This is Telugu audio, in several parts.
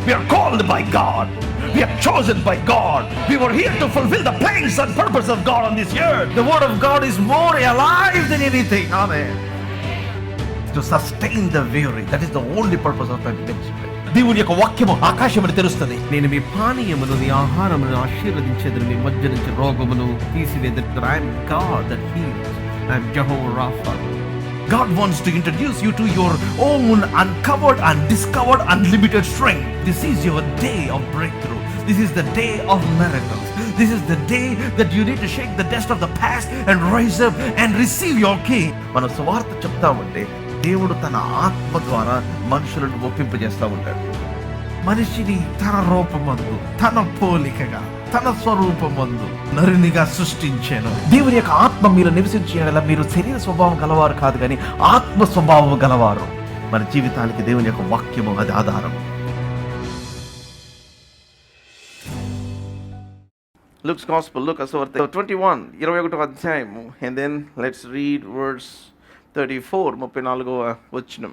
We are called by God. We are chosen by God. We were here to fulfill the plans and purpose of God on this earth. The word of God is more alive than anything. Amen. To sustain the weary. That is the only purpose of my ministry. దేవుని యొక్క వాక్యము ఆకాశమును తెరుస్తుంది. నేను మీ పానీయమును మీ ఆహారమును ఆశీర్వదించేదను, మీ మధ్య నుంచి రోగమును తీసివేదను. I am God that heals. I am Jehovah Rapha. God wants to introduce you to your own uncovered, undiscovered, unlimited strength. This is your day of breakthrough. This is the day of miracles. This is the day that you need to shake the dust of the past and rise up and receive your king. మనం సువార్త చెప్తామంటే దేవుడు తన ఆత్మ ద్వారా మనుషులను ఒప్పింపజేస్తూ ఉంటాడు. మనిషిని తన రూపమందు, తన పోలికగా, తన స్వరూపమందు నరునిగా సృష్టించాను. దేవుని యొక్క ఆత్మ మీరు నివసించేలా మీరు శరీర స్వభావం గలవారు కాదు, కానీ ఆత్మ స్వభావం గలవారు. మన జీవితానికి దేవుని యొక్క వాక్యము అది ఆధారం. Luke's Gospel, Luke 21, 21వ అధ్యాయము, and then let's read verse 34, 34వ వచనం.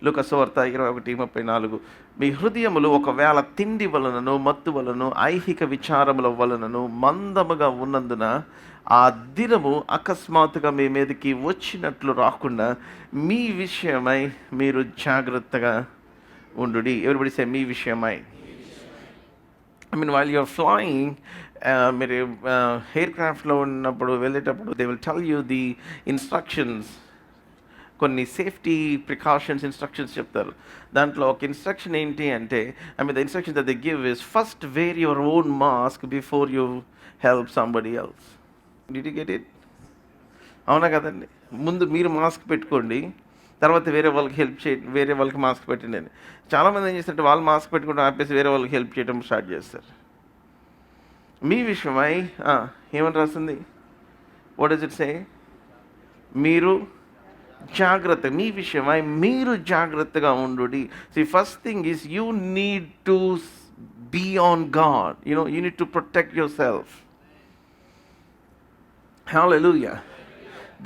లూకా సువార్త 21:34. మీ హృదయములు ఒకవేళ తిండి వలనను, మత్తు వలన, ఐహిక విచారముల వలనను మందముగా ఉన్నందున ఆ దినము అకస్మాత్తుగా మీ మీదకి వచ్చినట్లు రాకుండా మీ విషయమై మీరు జాగ్రత్తగా ఉండుడి. ఎవరిబడి సే మీ విషయమై. I mean, while you're flying, మీరు ఎయిర్ క్రాఫ్ట్లో ఉన్నప్పుడు వెళ్ళేటప్పుడు they will tell you the instructions. కొన్ని సేఫ్టీ ప్రికాషన్స్ ఇన్స్ట్రక్షన్స్ చెప్తారు. దాంట్లో ఒక ఇన్స్ట్రక్షన్ ఏంటి అంటే, the instruction that they give is first wear your own mask before you help somebody else. Did you get it? అవునా కదండి? ముందు మీరు మాస్క్ పెట్టుకోండి, తర్వాత వేరే వాళ్ళకి హెల్ప్ చేయండి, వేరే వాళ్ళకి మాస్క్ పెట్టండి అని. చాలామంది ఏం చేస్తారంటే వాళ్ళు మాస్క్ పెట్టుకుంటూ ఆపేసి వేరే వాళ్ళకి హెల్ప్ చేయడం స్టార్ట్ చేస్తారు. మీ విషయమై ఏమని రాస్తుంది? What does it say? మీరు జాగ్రత్త, మీ విషయమై మీరు జాగ్రత్తగా ఉండుడి. See first thing is you need to be on God. You need to protect yourself. Hallelujah.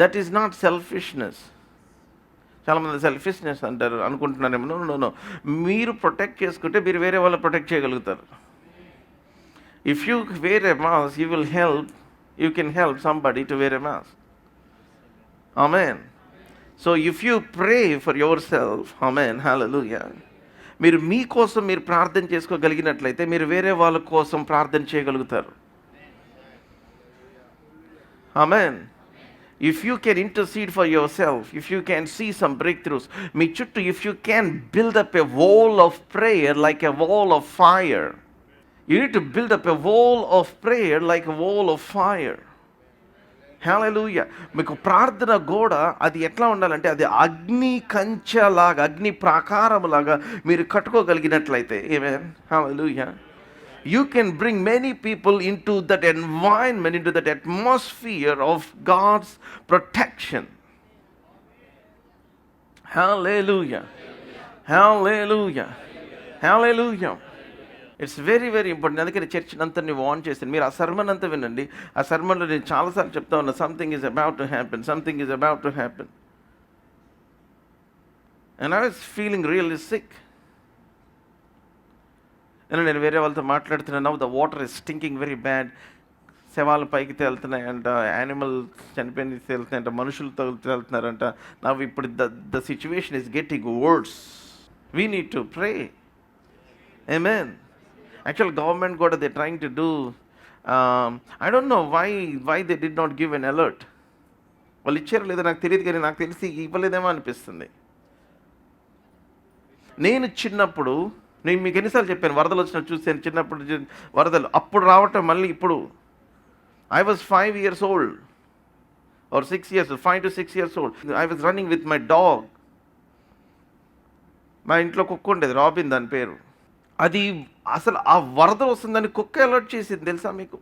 That is not selfishness. చాలామంది సెల్ఫిష్నెస్ అంటారు, అనుకుంటున్నారేమో. నో. మీరు ప్రొటెక్ట్ చేసుకుంటే మీరు వేరే వాళ్ళని ప్రొటెక్ట్ చేయగలుగుతారు. If you wear a mask, you can help somebody to wear a mask. Amen. So if you pray for yourself, amen, hallelujah, మీరు మీకోసం మీరు ప్రార్థన చేసుకోగలిగినట్లయితే మీరు వేరే వాళ్ళ కోసం ప్రార్థన చేయగలుగుతారు. Amen. If you can intercede for yourself, if you can see some breakthroughs, మీ చుట్టూ, if you can build up a wall of prayer like a wall of fire. You need to build up a wall of prayer like a wall of fire. హల్లెలూయా. మీకు ప్రార్థన గోడ అది ఎట్లా ఉండాలంటే అది అగ్ని కంచెలాగా, అగ్ని ప్రాకారములాగా మీరు కట్టుకోగలిగినట్లయితే, ఆమేన్, హల్లెలూయా, you can bring many people into that environment, into that atmosphere of God's protection. Hallelujah. Hallelujah. Hallelujah. It's very very important. అందుకని చర్చ్ అంతా నేను వార్న్ చేశాను. మీరు ఆ సర్మన్ అంతా వినండి. ఆ సర్మన్లో నేను చాలాసార్లు చెప్తా ఉన్నా, something is about to happen, something is about to happen. And I was feeling really sick. నేను వేరే వాళ్ళతో మాట్లాడుతున్నాను. The water is stinking very bad. శవాలు పైకి తేలుతున్నాయంట, యానిమల్స్ చనిపోయి తేలుతున్నాయంట, మనుషులు తేలుతున్నారంట. నవ్వు ఇప్పుడు the situation is getting worse. We need to pray. Amen. Actual government got they're trying to do, I don't know why they did not give an alert. వాళ్ళు ఇచ్చారో లేదో నాకు తెలియదు, కానీ నాకు తెలిసి ఇవ్వలేదేమో అనిపిస్తుంది. నేను చిన్నప్పుడు, నేను మీకు ఎన్నిసార్లు చెప్పాను, వరదలు వచ్చినట్టు చూసాను. చిన్నప్పుడు వరదలు అప్పుడు రావటం, మళ్ళీ ఇప్పుడు. I was 5 years old or 6 years, 5 to 6 years old. I was running with my dog. మా ఇంట్లో కుక్క ఉండేది, రాబిన్ దాని పేరు. అది అసలు ఆ వరద వస్తుందని కుక్క అలర్ట్ చేసింది తెలుసా మీకు?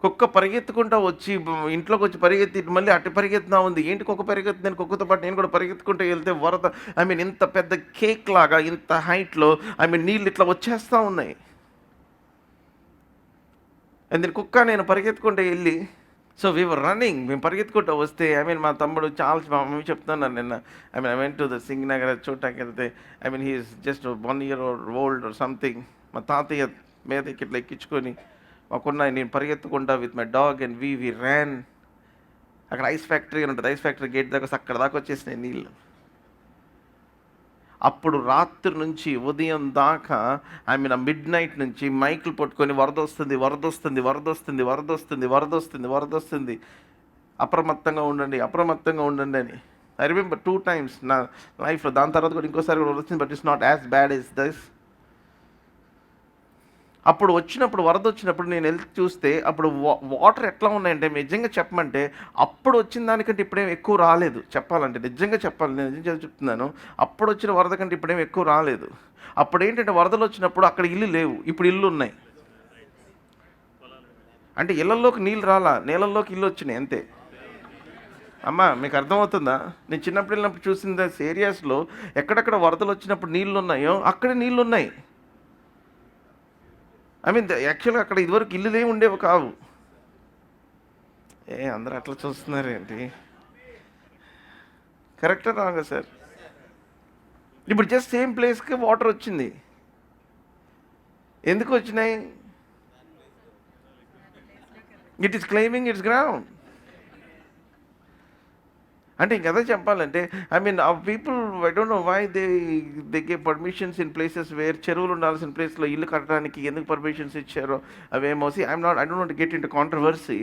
కుక్క పరిగెత్తుకుంటా వచ్చి ఇంట్లోకి వచ్చి పరిగెత్తి మళ్ళీ అటు పరిగెత్తున్నా ఉంది. ఏంటి కుక్క పరిగెత్తుంది? కుక్కతో పాటు నేను కూడా పరిగెత్తుకుంటూ వెళ్తే వరద, ఇంత పెద్ద కేక్ లాగా, ఇంత హైట్లో, నీళ్ళు ఇట్లా వచ్చేస్తూ ఉన్నాయి. అందుకని కుక్క నేను పరిగెత్తుకుంటూ వెళ్ళి సో వీ వర్ రన్నింగ్, మేము పరిగెత్తుకుంటూ వస్తే మా తమ్ముడు చాలా, మా మమ్మీ చెప్తున్నాను నిన్న, I went to the Singh Nagar చూడటానికి వెళ్తే, he's just 1 year old or something. మా తాతయ్య మీదకి ఇట్లా ఎక్కించుకొని మాకున్న, నేను పరిగెత్తుకుంటా with my dog and we ran. అక్కడ ఐస్ ఫ్యాక్టరీ అని ఉంటుంది, ఐస్ ఫ్యాక్టరీ గేట్ దాకా అక్కడ దాకా వచ్చేసినాయి నీళ్ళు. అప్పుడు రాత్రి నుంచి ఉదయం దాకా మిడ్ నైట్ నుంచి మైకులు పట్టుకొని వరద వస్తుంది, వరద వస్తుంది, వరద వస్తుంది, వరద వస్తుంది, వరద వస్తుంది, వరద వస్తుంది, అప్రమత్తంగా ఉండండి, అప్రమత్తంగా ఉండండి అని. ఐ రిమెంబర్ 2 times నా లైఫ్లో. దాని తర్వాత కూడా ఇంకోసారి కూడా వచ్చింది, but it's not as bad as this. అప్పుడు వచ్చినప్పుడు, వరద వచ్చినప్పుడు నేను వెళ్ళి చూస్తే అప్పుడు వాటర్ ఎట్లా ఉన్నాయంటే, నిజంగా చెప్పమంటే అప్పుడు వచ్చిన దానికంటే ఇప్పుడేం ఎక్కువ రాలేదు. చెప్పాలంటే నిజంగా చెప్పాలి, నేను నిజంగా చెప్తున్నాను, అప్పుడు వచ్చిన వరద కంటే ఇప్పుడేం ఎక్కువ రాలేదు. అప్పుడు ఏంటంటే వరదలు వచ్చినప్పుడు అక్కడ ఇల్లు లేవు, ఇప్పుడు ఇల్లు ఉన్నాయి. అంటే ఇళ్లలోకి నీళ్ళు రాలా, నీళ్ళల్లోకి ఇల్లు వచ్చినాయి అంతే. అమ్మా మీకు అర్థమవుతుందా? నేను చిన్నప్పుడు వెళ్ళినప్పుడు చూసిన ఏరియాస్లో ఎక్కడెక్కడ వరదలు వచ్చినప్పుడు నీళ్ళు ఉన్నాయో అక్కడే నీళ్ళు ఉన్నాయి. యాక్చువల్గా అక్కడ ఇదివరకు ఇల్లులే ఉండేవి కావు. అందరూ అట్లా చూస్తున్నారేంటి? కరెక్టా రాంగా సార్? ఇప్పుడు జస్ట్ సేమ్ ప్లేస్కి వాటర్ వచ్చింది. ఎందుకు వచ్చినాయి? It is claiming its ground. అంటే ఇంకదే చెప్పాలంటే, people, I don't know why they give permissions in places where చెరువులు ఉండాల్సిన ప్లేస్లో ఇల్లు కట్టడానికి ఎందుకు పర్మిషన్స్ ఇచ్చారో అవేమో. I don't want get into controversy.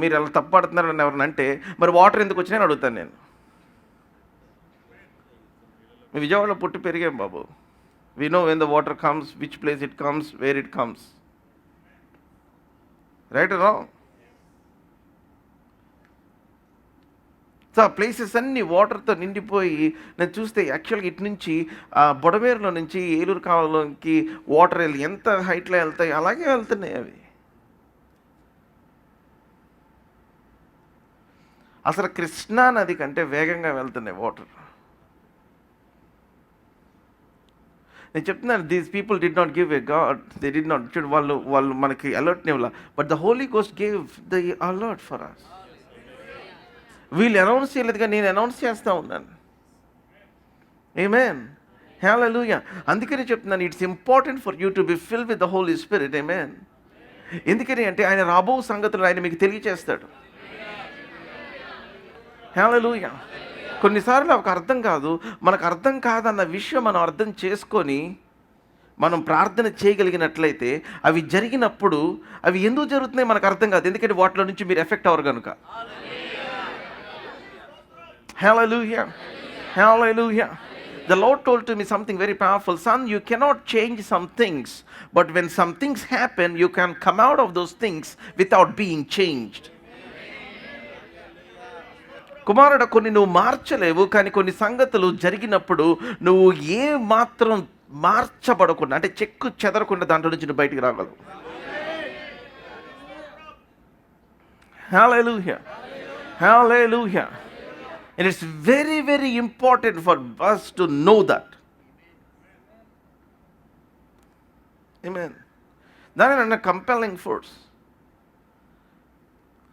మీరు అలా తప్పడుతున్నారని ఎవరిని అంటే, మరి వాటర్ ఎందుకు వచ్చినాయని అడుగుతాను నేను. విజయవాడలో పుట్టి పెరిగాం బాబు. We know when the water comes, which place it comes, where it comes. Right or wrong? So ఆ ప్లేసెస్ అన్నీ వాటర్తో నిండిపోయి, నేను చూస్తే యాక్చువల్గా ఇటు నుంచి బొడమేరులో నుంచి ఏలూరు కాలంలోకి వాటర్ వెళ్ళి ఎంత హైట్లో వెళ్తాయి అలాగే వెళ్తున్నాయి అవి. అసలు కృష్ణా నది కంటే వేగంగా వెళ్తున్నాయి వాటర్. నేను చెప్తున్నాను, these people did not give a god, they did not, వాళ్ళు మనకి అలర్ట్ని ఇవ్వాలి, but the Holy Ghost gave the alert for us. వీళ్ళు అనౌన్స్ చేయలేదు కానీ నేను అనౌన్స్ చేస్తూ ఉన్నాను. ఆమేన్, హల్లెలూయా. అందుకని చెప్తున్నాను, it's important for you to be filled with the Holi spirit. Amen. ఎందుకని అంటే ఆయన రాబో సంగతులు ఆయన మీకు తెలియచేస్తాడు. హల్లెలూయా. కొన్నిసార్లు ఒక అర్థం కాదు, మనకు అర్థం కాదన్న విషయం మనం అర్థం చేసుకొని మనం ప్రార్థన చేయగలిగినట్లయితే అవి జరిగినప్పుడు అవి ఎందుకు జరుగుతున్నాయి మనకు అర్థం కాదు, ఎందుకంటే వాటిలో నుంచి మీరు ఎఫెక్ట్ అవ్వరు కనుక. Hallelujah. Hallelujah. The Lord told to me something very powerful. Son, you cannot change some things, but when some things happen, you can come out of those things without being changed. కుమారుడు, కొన్ని నువ్వు మార్చలేవు, కానీ కొన్ని సంగతులు జరిగినప్పుడు నువ్వు ఏ మాత్రం మార్చబడకుండా, అంటే చెక్కు చెదరకుండా దాంట్లో నుంచి నువ్వు బయటికి రాగలవు. Hallelujah. Hallelujah. And it's very, very important for us to know that. Amen. That is a compelling force.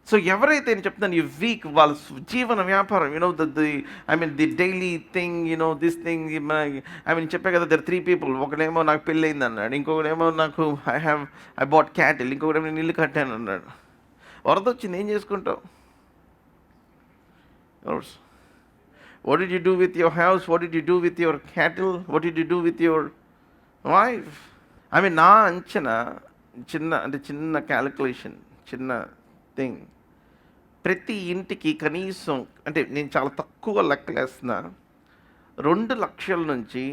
So ఎవరైతే నేను చెప్తున్నాను ఈ వీక్ వాళ్ళ జీవన వ్యాపారం, the daily thing, this thing, చెప్పే కదా, దర్ 3 people. ఒకడేమో నాకు పెళ్ళి అయింది అన్నాడు, ఇంకొకడేమో నాకు ఐ బాట్ క్యాటిల్, ఇంకొకడేమో నేను ఇల్లు కట్టాను అన్నాడు. వరద వచ్చింది, ఏం చేసుకుంటావు? What did you do with your house? What did you do with your cattle? What did you do with your wife? నా అంచనా చిన్న క్యాలిక్యులేషన్, చిన్న థింగ్. ప్రతి ఇంటికి కనీసం, నేను చాలా తక్కువ లెక్కలేస్తున్నా, 2 లక్షల నుంచి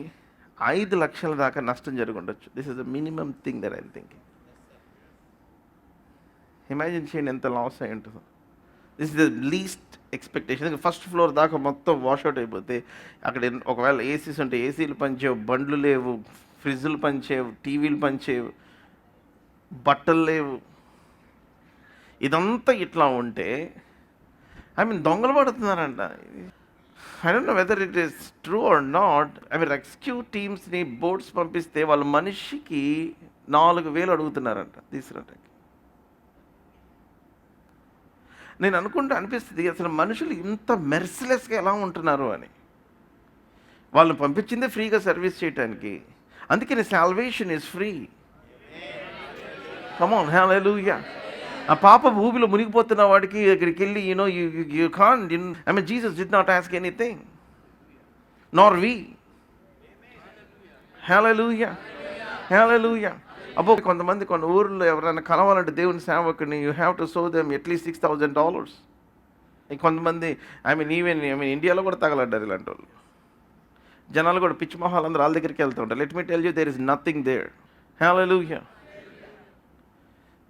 5 లక్షల దాకా నష్టం జరిగి ఉండొచ్చు. This is the minimum thing that I'm thinking. Imagine చేయండి ఎంత లాస్ అయి ఉంటుందో. This is the least expectation. First floor దాకా మొత్తం వాష్అవుట్ అయిపోతే, అక్కడ ఒకవేళ ఏసీస్ ఉంటే ఏసీలు పనిచేయవు, బండ్లు లేవు, ఫ్రిడ్జ్లు పనిచేయవు, టీవీలు పనిచేయవు, బట్టలు లేవు. ఇదంతా ఇట్లా ఉంటే దొంగలు పడుతున్నారంట. I don't know whether it is true or not. Rescue టీమ్స్ని బోట్స్ పంపిస్తే వాళ్ళు మనిషికి 4,000 అడుగుతున్నారంట తీసుకురావడానికి. నేను అనిపిస్తుంది అసలు మనుషులు ఇంత మెర్సిలెస్గా ఎలా ఉంటున్నారు అని. వాళ్ళని పంపించిందే ఫ్రీగా సర్వీస్ చేయడానికి. అందుకని salvation is free. Come on, hallelujah. ఆ పాప భూమిలో మునిగిపోతున్న వాడికి ఇక్కడికి వెళ్ళి you can't, I mean Jesus did not ask anything, nor we. హల్లెలూయా, హల్లెలూయా. అబ్బో, కొన్ని ఊర్లో ఎవరైనా కలవాలంటే దేవుని సేవకుని, you have to so them at least $6,000. కొంతమంది ఐ మీన్ ఇండియాలో కూడా తగలడ్డారు ఇలాంటి వాళ్ళు. జనాలు కూడా పిచ్చి మొహాలు అందరూ వాళ్ళ దగ్గరికి వెళ్తూ ఉంటారు. Let me tell you, there is nothing there. Hallelujah.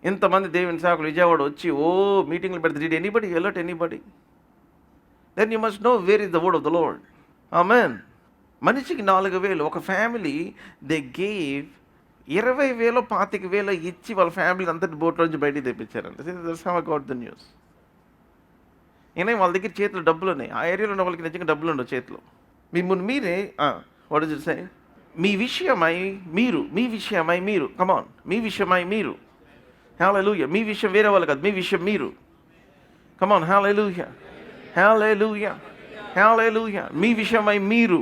ఇంతమంది దేవుని సేవకులు విజయవాడ వచ్చి మీటింగ్లు పెడితే, did anybody alert anybody? Then you must know where is the word of the Lord. Amen. మనిషికి 4,000 ఒక ఫ్యామిలీ దే గేవ్ 20,000 25,000 ఇచ్చి వాళ్ళ ఫ్యామిలీ అంతటి బోట్లో నుంచి బయటికి తెప్పించారంట. That's how I got the news. వాళ్ళ దగ్గర చేతులు డబ్బులు ఉన్నాయి. ఆ ఏరియాలో ఉన్న వాళ్ళకి నిజంగా డబ్బులు ఉండవు చేతిలో. మీరే వాట్ ఇస్ ఇట్ సే, మీ విషయమై మీరు కమాన్, మీ విషయమై మీరు. హల్లెలూయా. మీ విషయం వేరే వాళ్ళు కాదు, మీ విషయం మీరు. కమాన్, హల్లెలూయా, హల్లెలూయా, హల్లెలూయా. మీ విషయమై మీరు.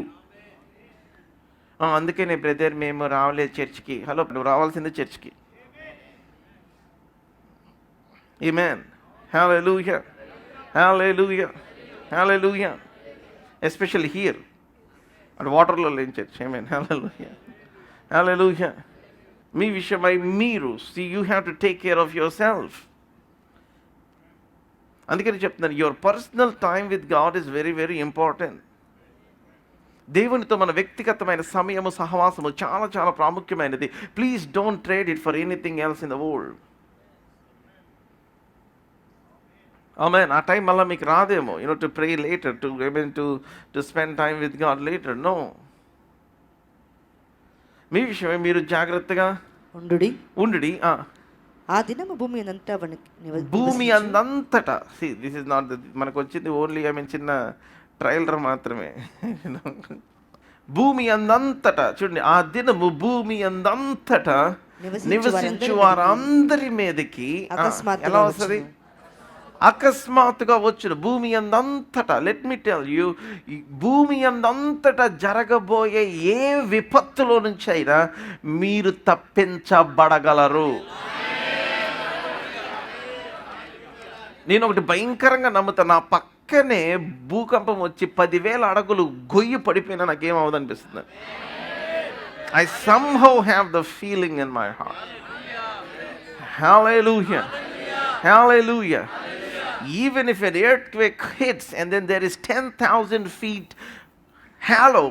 అందుకనే బ్రదర్ మేము రావలేదు చర్చ్కి. హలో, నువ్వు రావాల్సిందే చర్చ్కి. ఆమేన్, hallelujah, hallelujah, hallelujah. Especially here అటు వాటర్లో లేని చర్చ్. ఆమేన్, హల్లెలూయా, హల్లెలూయా. మీ విషయమై మీరు. You have to take care of your self. అందుకని చెప్తున్నాను, your personal time with God is very very important. దేవునితో మన వ్యక్తిగతమైన సమయము, సహవాసము చాలా చాలా ప్రాముఖ్యమైనది. Please don't trade it for anything else in the world. Amen. ఆ టైం మళ్ళీ మీకు రాదేమో, to pray later, to spend time with God later. No. మీ విషయమే మీరు జాగ్రత్తగా ఉండుడి. ఆ దినము భూమి అందంతటా. దిస్ ఇస్ నాట్, మనకు వచ్చింది ఓన్లీ చిన్న ట్రైలర్ మాత్రమే. భూమి అందంతటా చూడండి, ఆ దినము భూమి అందంతటా నివసించు వారందరి మీదకి ఎలా వస్తుంది? అకస్మాత్తుగా వచ్చిన భూమి అందంతటా. లెట్ మీ టెల్ యూ, భూమి అందంతటా జరగబోయే ఏ విపత్తులో నుంచి అయినా మీరు తప్పించబడగలరు. నేను ఒకటి భయంకరంగా నమ్ముతాను, నా పక్కనే భూకంపం వచ్చి 10,000 అడుగులు గొయ్యి పడిపోయినా నాకేమవుదు అనిపిస్తుంది. I somehow have the feeling in my heart. Hallelujah, hallelujah. Even if an earthquake hits and then there is 10,000 feet hollow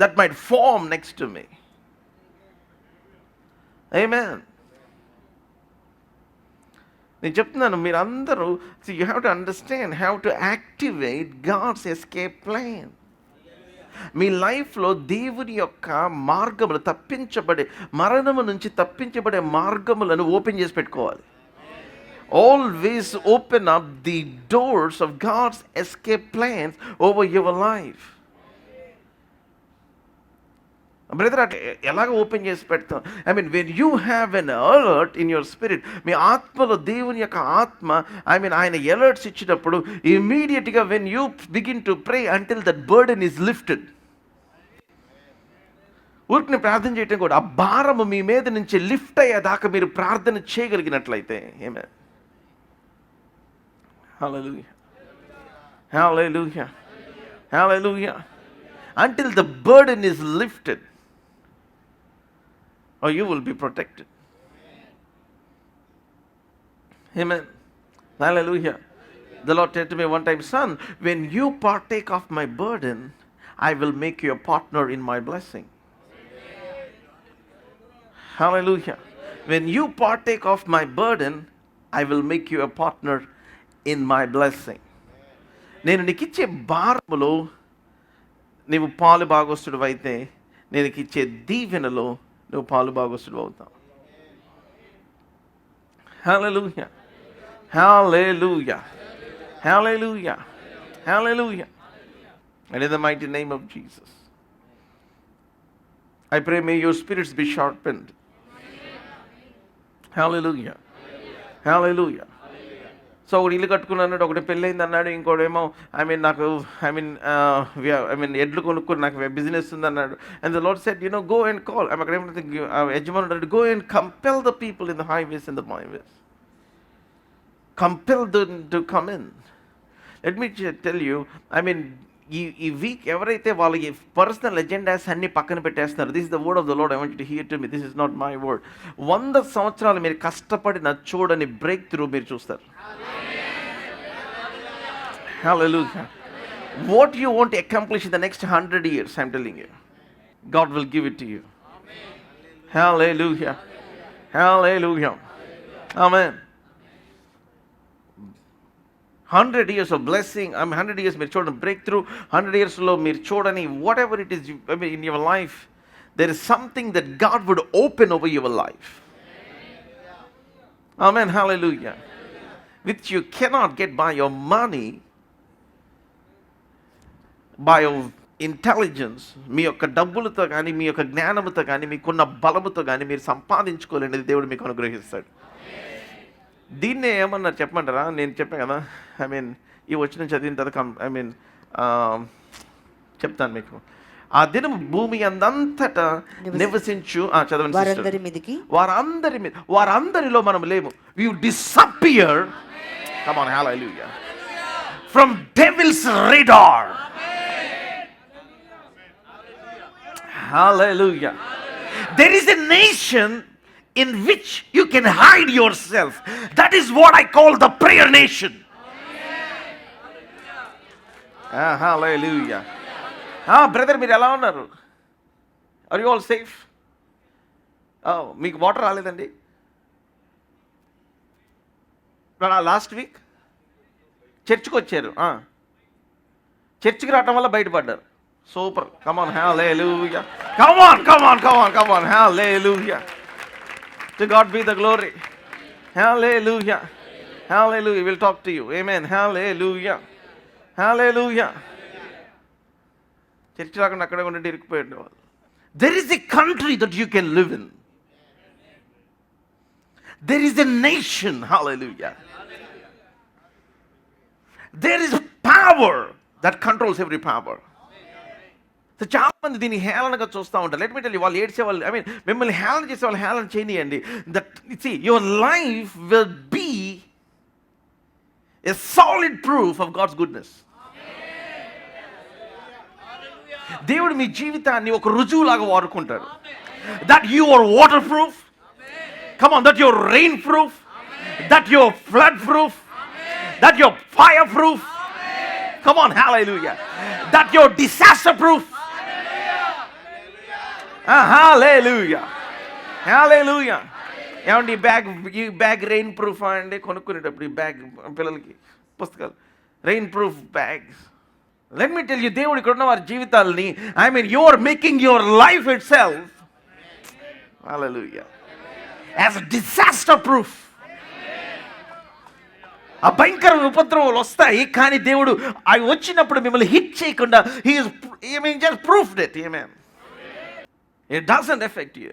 that might form next to me. Amen. నేను చెప్తున్నాను, మీరందరూ you have to understand how to activate God's escape plan. మీ లైఫ్లో దేవుని యొక్క మార్గములు, మరణము నుంచి తప్పించబడే మార్గములను ఓపెన్ చేసి పెట్టుకోవాలి. Always open up the doors of God's escape plans over your life. Brother, అట్లా ఎలాగ ఓపెన్ చేసి పెడతాం? When you have an alert in your spirit, మీ ఆత్మలో దేవుని యొక్క ఆత్మ ఆయన అలర్ట్స్ ఇచ్చినప్పుడు ఇమీడియట్గా when you begin to pray until that burden is lifted. ఊరికి ప్రార్థన చేయటం కూడా, ఆ భారము మీ మీద నుంచి లిఫ్ట్ అయ్యేదాకా మీరు ప్రార్థన చేయగలిగినట్లయితే. ఆమేన్, hallelujah, hallelujah, hallelujah. Until the burden is lifted, or you will be protected. Amen, hallelujah. The Lord said to me one time, son, when you partake of my burden, I will make you a partner in my blessing. Hallelujah. When you partake of my burden, I will make you a partner in my blessing. నేను నీకు ఇచ్చే భారములో నీవు పాలు భాగస్తుడు అయితే, నేను ఇచ్చే దీవెనలో నువ్వు పాలు భాగస్తుడు అవుతావు. హల్లెలూయా, హల్లెలూయా, హల్లెలూయా, హల్లెలూయా. And in the mighty name of Jesus, I pray, may your spirits be sharpened. Hallelujah, hallelujah. So ఒకటి ఇల్లు కట్టుకున్నాడు, ఒకటి పెళ్ళయింది అన్నాడు, ఇంకోటేమో నాకు ఎడ్లు కొనుక్కుని నాకు బిజినెస్ ఉంది అన్నాడు. And the lord said, go and call. అక్కడ ఏమంటే యజమానుడు, go and compel the people in the highways and the byways, compel them to come in. Let me tell you, ఈ వీక్ ఎవరైతే వాళ్ళకి పర్సనల్ ఎజెండాస్ అన్ని పక్కన పెట్టేస్తున్నారు, this is the word of the lord, I want you to hear to me, this is not my word. 100 సంవత్సరాలు మీరు కష్టపడిన చూడని బ్రేక్ త్రూ మీరు చూస్తారు. Hallelujah. What you want to accomplish in the next 100 years, I'm telling you, God will give it to you. Hallelujah. Hallelujah. Amen. 100 years of blessing, 100 years మీరు చూడండి breakthrough, 100 years లో మీరు చూడని whatever it is in your life, there is something that God would open over your life. Amen. Hallelujah. Which you cannot get by your money, by your intelligence, మీ యొక్క డబ్బులతో కానీ, మీ యొక్క జ్ఞానంతో కానీ, మీకున్న బలముతో కానీ మీరు సంపాదించుకోలేనిది దేవుడు మీకు అనుగ్రహిస్తాడు. దీన్నే ఏమన్నారు చెప్పమంటారా? నేను చెప్పాను కదా, ఈ వచ్చిన చదివిన తర్వాత చెప్తాను మీకు. ఆ దినం భూమి అందంతటా నివసించు, చదవండి, వారందరిలో మనం లేము. We disappear, come on, hallelujah, from devil's radar. Hallelujah. There is a nation in which you can hide yourself. That is what I call the prayer nation. Hallelujah. Brother, మీరు ఎలా ఉన్నారు? Are you all safe? మీకు వాటర్ రాలేదండి లాస్ట్ వీక్? చర్చ్కి వచ్చారు, చర్చ్కి రావటం వల్ల బయటపడ్డారు. Super. Come on, hallelujah. Come on, hallelujah. To God be the glory. Hallelujah. Hallelujah. We'll talk to you. Amen. Hallelujah. Hallelujah. Church రాకుండా అక్కడే ఉండి ఇరుక్కుపోయాడు వాళ్ళు. There is a country that you can live in. There is a nation. Hallelujah. There is power that controls every power. So చాలా మంది దీన్ని హేళనగా చూస్తూ ఉంటారు. లెట్ మీ టెల్ యు, వాళ్ళు ఏడ్చేవాళ్ళు, మిమ్మల్ని హేళన చేసేవాళ్ళు హేళన చేయనియండి. That your life will be a solid proof of God's goodness. దేవుడు మీ జీవితాన్ని ఒక రుజువులాగా వాడుకుంటాడు. That you are waterproof, come on, that your rainproof, that your floodproof, that your fireproof, come on, hallelujah, that your disaster proof. Hallelujah. Hallelujah. ఏమండి ఈ బ్యాగ్ రెయిన్ ప్రూఫ్ అండి? కొనుక్కునేటప్పుడు ఈ బ్యాగ్ పిల్లలకి పుస్తకాలు, rainproof bags. Let me tell you, దేవుడు ఇక్కడ ఉన్న వారి జీవితాలని, you are making your life itself, hallelujah, as a disaster proof. ఆ భయంకర ఉపద్రవాలు వస్తాయి, కానీ దేవుడు అవి వచ్చినప్పుడు మిమ్మల్ని హిట్ చేయకుండా just proved it. Amen. It doesn't affect you.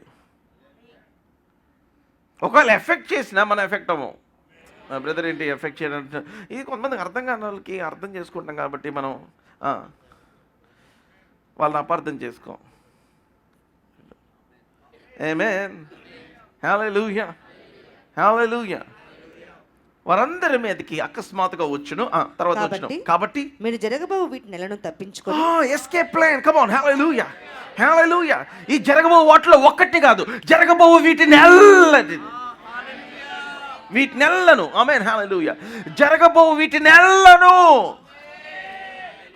ఒకవేళ ఎఫెక్ట్ చేసినా మనం ఎఫెక్ట్ అవ్వం. బ్రదర్ ఏంటి ఎఫెక్ట్ చేయడం? ఇది కొంతమందికి అర్థం కాని వాళ్ళకి అర్థం చేసుకుంటాం కాబట్టి మనం వాళ్ళని అపార్థం చేసుకోం. ఆమేన్. హల్లెలూయా. హల్లెలూయా. వారందరి మీదకి అకస్మాత్తుగా వచ్చును. తర్వాత వచ్చును. కాబట్టి మీరు జరగబోవు వీటి నెలను తప్పించుకొని escape plan. Come on, hallelujah. హల్లెలూయా. ఈ జరగబో వాటిలో ఒక్కటి కాదు, జరగబో వీటి నెలను. ఆమేన్. హల్లెలూయా. జరగబో వీటి నెలను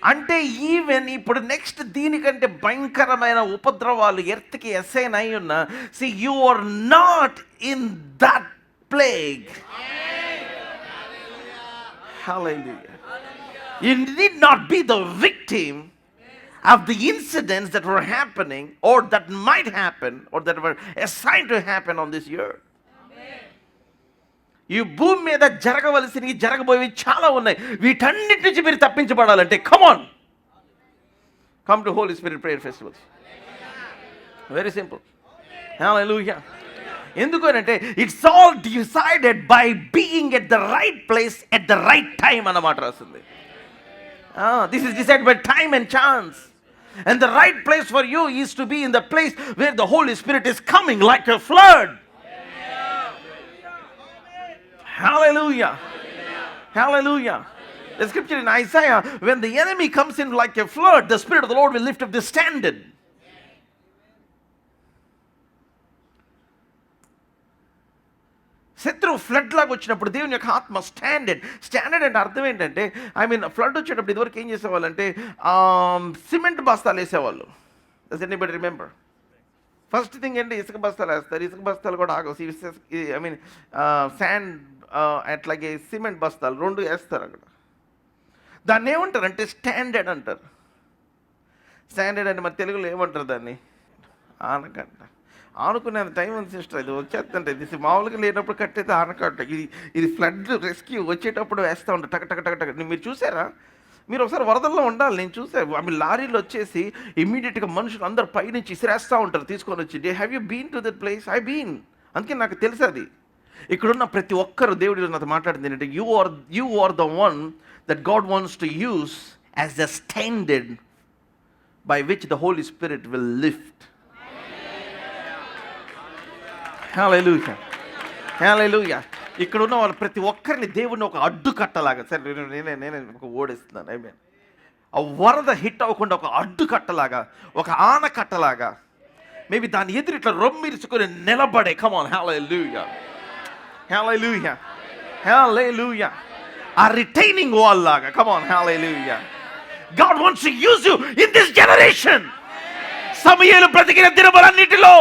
అంటే ఈవెన్ ఇప్పుడు నెక్స్ట్ దీనికంటే భయంకరమైన ఉపద్రవాలు ఎర్త్కి అసైన్ అయి ఉన్న, see you are not in that plague. Hallelujah. You need not be the victim of the incidents that were happening or that might happen or that were assigned to happen on this earth. ఈ భూమి మీద జరగవలసినవి జరగబోయేవి చాలా ఉన్నాయి. వీటన్నిటి నుంచి మీరు తప్పించబడాలంటే come to Holy Spirit prayer festivals. Very simple. Hallelujah. ఎందుకనంటే it's all decided by being at the right place at the right time అన్నమాట రాస్తుంది. This is decided by time and chance. And the right place for you is to be in the place where the Holy Spirit is coming like a flood. Hallelujah. Hallelujah. The scripture in Isaiah, when the enemy comes in like a flood, the Spirit of the Lord will lift up the standard. శత్రు ఫ్లడ్ లాగా వచ్చినప్పుడు దేవుని యొక్క ఆత్మ స్టాండర్డ్ అంటే అర్థం ఏంటంటే, ఫ్లడ్ వచ్చేటప్పుడు ఇదివరకు ఏం చేసేవాళ్ళు అంటే సిమెంట్ బస్తాలు వేసేవాళ్ళు. Does anybody remember? First thing ఏంటి, ఇసుక బస్తాలు వేస్తారు. ఇసుక బస్తాలు కూడా ఆగవు. శాండ్ అట్లాగే సిమెంట్ బస్తాలు 2 వేస్తారు అక్కడ. దాన్ని ఏమంటారు అంటే స్టాండర్డ్ అంటారు. స్టాండర్డ్ అంటే మరి తెలుగులో ఏమంటారు దాన్ని? ఆనకంట. ఆనుకునేంత టైం ఉంది సిస్టర్, ఇది వచ్చేస్తుంటే ఇది మామూలుగా లేనప్పుడు కట్టయితే ఆనకట్ట. ఇది ఫ్లడ్ రెస్క్యూ వచ్చేటప్పుడు వేస్తూ ఉంటారు టక్ టక్ టక్ టక్. మీరు చూసారా? మీరు ఒకసారి వరదల్లో ఉండాలి. నేను చూసాను లారీలు వచ్చేసి ఇమ్మీడియట్గా మనుషులు అందరు పైనుంచి ఇసిరేస్తూ ఉంటారు తీసుకొని వచ్చి. Have you been to that place? I been. అందుకే నాకు తెలుసు అది. ఇక్కడున్న ప్రతి ఒక్కరు దేవుడు నాతో మాట్లాడింది ఏంటంటే, you are the one that God wants to use as the standard by which the Holi Spirit will lift. Hallelujah. Hallelujah. ఇక్కడ ఉన్న వాళ్ళు ప్రతి ఒక్కరిని దేవుని ఒక అడ్డు కట్టలాగా, సరే నేనే ఒక ఓడిస్తున్నాను. ఆ వరద హిట్ అవ్వకుండా ఒక అడ్డు కట్టలాగా, ఒక ఆనకట్టలాగా, మేబీ దాని ఎదురు ఇట్లా రొమ్మిరుచుకొని నిలబడే. కమాన్. హల్లెలూయా. హల్లెలూయా. హల్లెలూయా. ఆ రిటైనింగ్ వాల్ లాగా. Come on. Hallelujah. God wants to use you in this generation. సమూయేలు బ్రతికిన దినములన్నిటిలో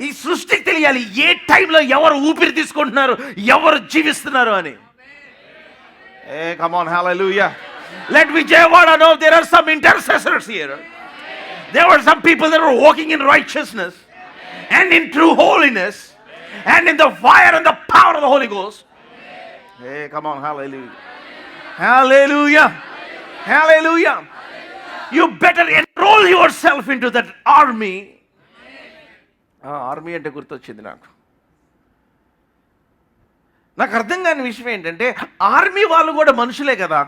ఈ సృష్టికి తెలియాలి ఏ టైంలో ఎవరు ఊపిరి తీసుకుంటున్నారు, ఎవరు జీవిస్తున్నారు అని. Come on, hallelujah. Let Vijayawada know there are some intercessors here. There were some people that were walking in righteousness and in true holiness and in the fire and the power of the Holy Ghost. Come on, hallelujah. Hallelujah. Hallelujah. You better enroll yourself into that army. Army అంటే గుర్తొచ్చింది నాకు అర్థం కాని విషయం ఏంటంటే, ఆర్మీ వాళ్ళు కూడా మనుషులే కదా.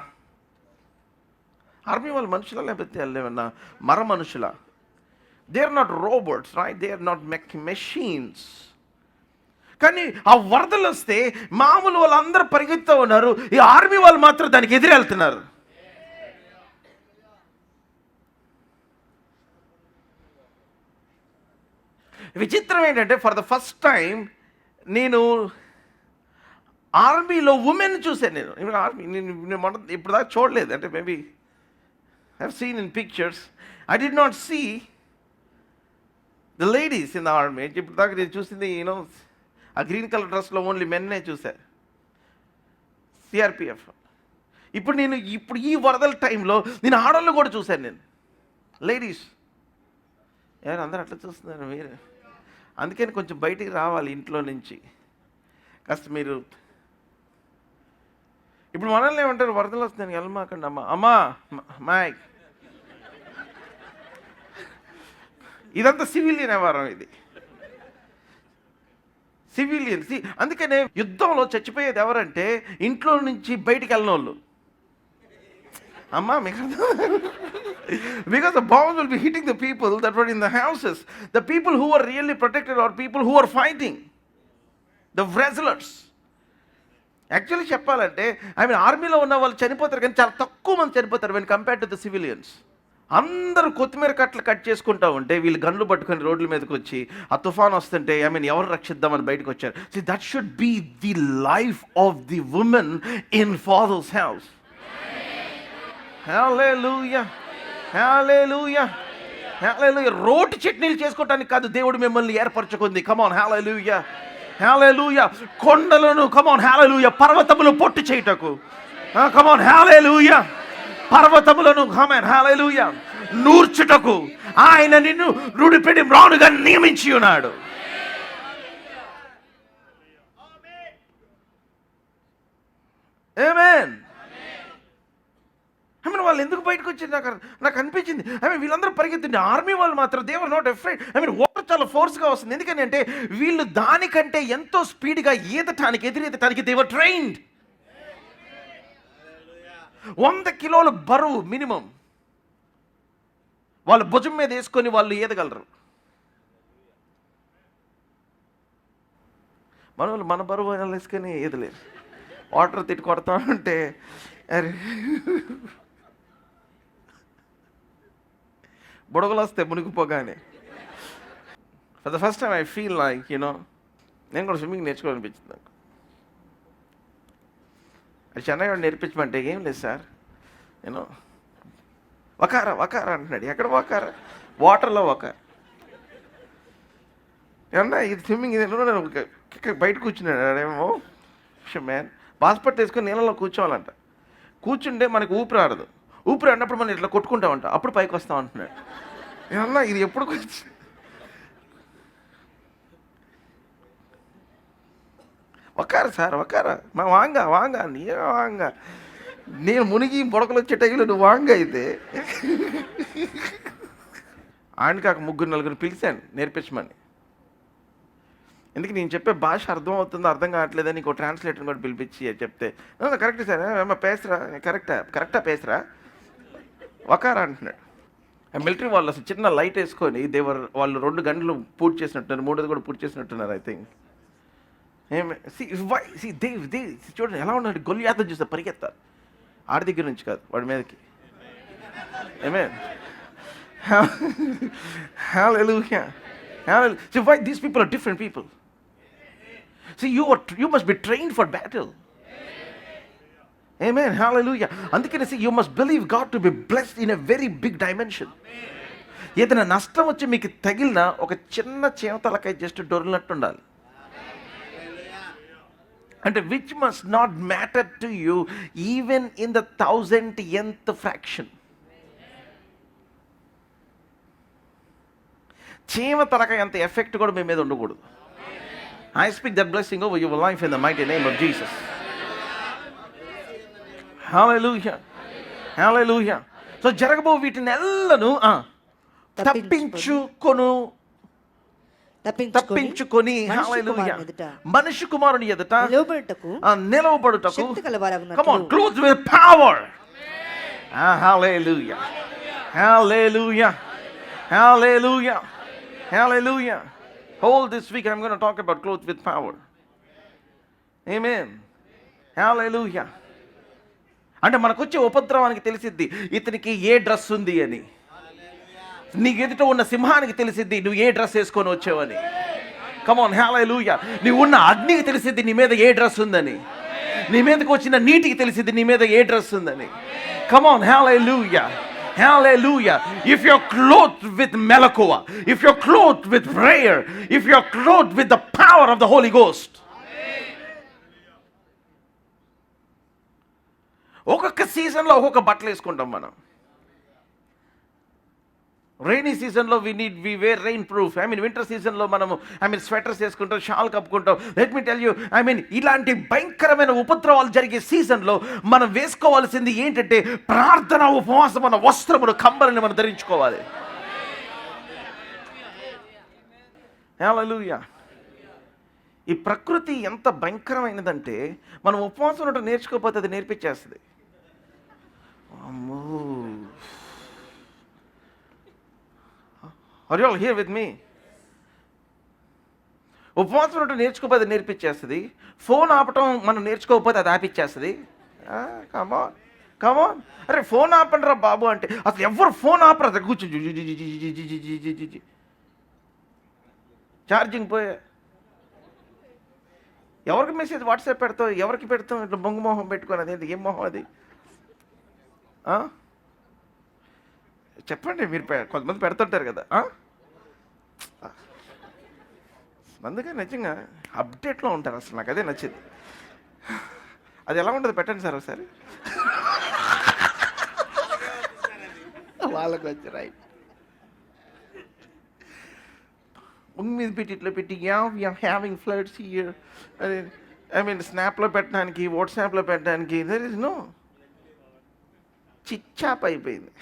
ఆర్మీ వాళ్ళు మనుషులా లేకపోతే ఏమన్నా మర మనుషులా? They are not robots, right? They are not machines. కానీ ఆ వరదలు వస్తే మామూలు వాళ్ళందరూ పరిగెత్తుతూ ఉన్నారు, ఈ ఆర్మీ వాళ్ళు మాత్రం దానికి ఎదురెళ్తున్నారు. విచిత్రం ఏంటంటే, ఫర్ ద ఫస్ట్ టైం నేను ఆర్మీలో ఉమెన్ చూశాను. నేను ఆర్మీ ఇప్పుడు దాకా చూడలేదు. అంటే maybe I have seen in pictures. I did not see the ladies in the army. ఇప్పుడు దాకా నేను చూసింది ఆ గ్రీన్ కలర్ డ్రెస్లో ఓన్లీ మెన్నే చూశాను, సిఆర్పిఎఫ్. ఇప్పుడు ఈ వరదల టైంలో నేను ఆడవాళ్ళు కూడా చూశాను. నేను లేడీస్ ఎవరు అందరూ అట్లా చూస్తున్నారు మీరు. అందుకని కొంచెం బయటికి రావాలి ఇంట్లో నుంచి కాస్త. మీరు ఇప్పుడు మనల్ని ఏమంటారు, వరదలు వస్తున్నాను వెళ్ళమాకండి అమ్మా మాయ్. ఇదంతా సివిలియన్ వ్యవహారం, ఇది సివిలియన్స్. అందుకనే యుద్ధంలో చచ్చిపోయేది ఎవరంటే ఇంట్లో నుంచి బయటికి వెళ్ళిన వాళ్ళు. అమ్మా మీకు because the bombs will be hitting the people that were in the houses. The people who were really protected are people who are fighting, the wrestlers. Actually చెప్పాలంటే ఆర్మీలో ఉన్న వాళ్ళు చనిపోతారు, కానీ చాలా తక్కువ మంది చనిపోతారు when compared to the civilians. అందరూ కొత్తిమీర కట్టలు కట్ చేసుకుంటా ఉంటే వీళ్ళు గన్లు పట్టుకొని రోడ్ల మీదకి వచ్చి ఆ తుఫాన్ వస్తుంటే ఎవరు రక్షిద్దామని బయటకు వచ్చారు. See, that should be the life of the woman in Father's house. Hallelujah. Hallelujah. Hallelujah. రోటి చట్నీలు చేసుకోవటానికి కాదు దేవుడు మిమ్మల్ని ఏర్పరచుకుంది. కమాన్. హల్లెలూయా. హల్లెలూయా. కొండలను కమాన్ హల్లెలూయా పర్వతములు పొట్టు చేయుటకు. కమాన్ హల్లెలూయా. పర్వతములను కమాన్ హల్లెలూయా నూర్చుటకు ఆయన నిన్ను రుడిపెడి మ్రానుగా నియమించి ఉన్నాడు. ఆమేన్. కానీ వాళ్ళు ఎందుకు బయటకు వచ్చింది నాకు అనిపించింది. వీళ్ళందరూ పరిగెత్తింది, ఆర్మీ వాళ్ళు మాత్రం they were not afraid. Water చాలా ఫోర్స్గా వస్తుంది. ఎందుకని అంటే వీళ్ళు దానికంటే ఎంతో స్పీడ్గా ఎదురెదటానికి దే వర్ ట్రైన్డ్. 100 కిలోల బరువు మినిమం వాళ్ళు భుజం మీద వేసుకొని వాళ్ళు ఈదగలరు. మన బరువు వేసుకొని ఈదలేరు. వాటర్ తిట్టి కొడతా ఉంటే అరే బుడగలు వస్తే మునిగిపోగానే. For the first time I feel like నేను కూడా స్విమ్మింగ్ నేర్చుకోవాలనిపించింది నాకు. అది చెన్నై వాడు నేర్పించమంటే ఏం లేదు సార్, వకారా అంటున్నాడు. ఎక్కడ వకారా? వాటర్లో వకారా. ఏమన్నా ఇది స్విమ్మింగ్ ఇది బయట కూర్చున్నాడు. అదేమో మ్యాన్ పాస్పోర్ట్ వేసుకొని నీళ్ళలో కూర్చోవాలంట. కూర్చుంటే మనకు ఊపిరి ఆడదు. ఊపిరి ఆడినప్పుడు మనం ఇట్లా కొట్టుకుంటామంట, అప్పుడు పైకి వస్తాం అంటున్నాడు. ఏమన్నా ఇది ఎప్పుడు వకారా సార్ వకారా మా వాంగా నీ వాంగా నేను మునిగి బొడకలు వచ్చే టైంలో నువ్వు వాంగా అయితే. ఆయన కాక 3-4 పిలిచాను నేర్పించమని. ఎందుకు నేను చెప్పే భాష అర్థం అవుతుందో అర్థం కావట్లేదని ఇంకో ట్రాన్స్లేటర్ కూడా పిలిపించి చెప్తే కరెక్ట్ సార్ పేసరా కరెక్టా పేసరా వకారా అంటున్నాడు. మిలిటరీ వాళ్ళు అసలు చిన్న లైట్ వేసుకొని వాళ్ళు 2 గంటలు పూర్తి చేసినట్టున్నారు, 3ది కూడా పూర్తి చేసినట్టున్నారు ఐ థింక్. చూడండి ఎలా ఉన్నాడు, గొల్లియాతం చూస్తే పరిగెత్తారు. ఆడి దగ్గర నుంచి కాదు, వాడి మీదకి. Amen. Hallelujah. See, why these people are different people. See, you must be trained for battle. Amen. Hallelujah. అందుకని see, you must believe God to be blessed in a very big dimension. ఏదైనా నష్టం వచ్చి మీకు తగిలిన ఒక చిన్న చేవతలకాయ జస్ట్ డొరినట్టు ఉండాలి. అంటే which must not matter to you even in the 1000th fraction. చీమ తలకాయ అంత ఎఫెక్ట్ కూడా మీ మీద ఉండకూడదు. I speak that blessing over your life in the mighty name of Jesus. Hallelujah hallelujah. So జరగబో వీటిని ఎల్లను తప్పించుకొని హల్లెలూయా మనిషి కుమారుని ఎదుట నిలవబడుటకు come on close with power. Hallelujah hallelujah hallelujah hallelujah. Whole this week I'm going to talk about clothes with power. Amen. Hallelujah. అంటే మనకు వచ్చే ఉపద్రవానికి తెలిసిద్ది ఇతనికి ఏ డ్రెస్ ఉంది అని. నీకు ఎదుట ఉన్న సింహానికి తెలిసిద్ది నువ్వు ఏ డ్రెస్ వేసుకొని వచ్చావని. కమాన్ హల్లెలూయా. నీవు ఉన్న అగ్నికి తెలిసిద్ది నీ మీద ఏ డ్రెస్ ఉందని. నీ మీదకి వచ్చిన నీటికి తెలిసిద్ది నీ మీద ఏ డ్రెస్ ఉందని. కమాన్ హల్లెలూయా hallelujah. If you're clothed with melakua, if you're clothed with prayer, if you're clothed with the power of the Holy Ghost. ఒక్కొక్క సీజన్లో ఒక్కొక్క బట్టలు వేసుకుంటాం మనం. రైనీ సీజన్లో we wear rainproof. Winter సీజన్లో మనము స్వెటర్స్ వేసుకుంటాం, షాల్ కప్పుకుంటాం. లెట్ మీ టెల్ యూ ఇలాంటి భయంకరమైన ఉపద్రవాలు జరిగే సీజన్లో మనం వేసుకోవాల్సింది ఏంటంటే ప్రార్థన ఉపవాసం అన్న వస్త్రమును కంబలిని మనం ధరించుకోవాలి. హల్లెలూయా. ఈ ప్రకృతి ఎంత భయంకరమైనదంటే మనం ఉపవాసం ఉండటం నేర్చుకోకపోతే అది నేర్పించేస్తుంది. అమ్మో, are you all here with me? ఉపవాసం ఉండటం నేర్చుకోకపోతే నేర్పించేస్తుంది. ఫోన్ ఆపటం మనం నేర్చుకోకపోతే అది ఆపిచ్చేస్తుంది. కమాన్ అరే ఫోన్ ఆపండిరా బాబు అంటే అసలు ఎవరు ఫోన్ ఆపరు. అసలు కూర్చొని ఛార్జింగ్ పోయే ఎవరికి మెసేజ్ వాట్సాప్ పెడతావు, ఎవరికి పెడతాం ఇట్లా బొంగు మొహం పెట్టుకొని. అదేంటి ఏం మొహం అది? చెప్పండి. మీరు కొంతమంది పెడుతుంటారు కదా. అందుకే నిజంగా అప్డేట్లో ఉంటారు. అసలు నాకు అదే నచ్చింది. అది ఎలా ఉంటుంది పెట్టండి సార్ ఒకసారి. వాళ్ళకి వచ్చి రైట్ మీద పెట్టి ఇట్లా పెట్టి హ్యావింగ్ ఫ్లడ్స్ హియర్. స్నాప్లో పెట్టడానికి, వాట్సాప్లో పెట్టడానికి దెర్ ఇస్ నో. చిచ్చాప్ అయిపోయింది.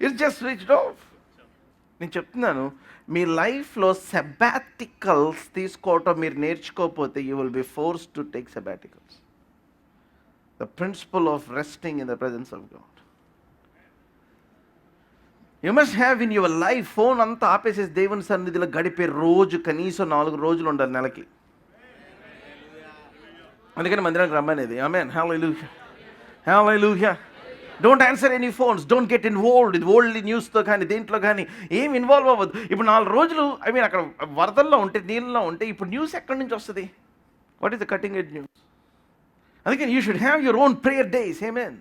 It's just switched off. నేను చెప్తున్నాను, మీ లైఫ్లో సెబాటికల్స్ తీసుకోవటం మీరు నేర్చుకోకపోతే you will be force to take sabbaticals. The principle of resting in the presence of God. You must have in your life, phone అంతా ఆపేసేసి దేవుని సన్నిధిలో గడిపే రోజు కనీసం 4 రోజులు ఉండాలి నెలకి. అందుకని మందిరానికి రమ్మనేది. Amen, hallelujah, hallelujah. Don't answer any phones, don't get involved ఇది వరల్డ్లీ న్యూస్తో కానీ దేంట్లో కానీ ఏం ఇన్వాల్వ్ అవ్వద్దు. ఇప్పుడు 4 రోజులు అక్కడ వరదల్లో ఉంటే, నీళ్ళలో ఉంటే, ఇప్పుడు న్యూస్ ఎక్కడి నుంచి వస్తుంది? What is the cutting edge news? అందుకని you should have your own prayer days. Amen,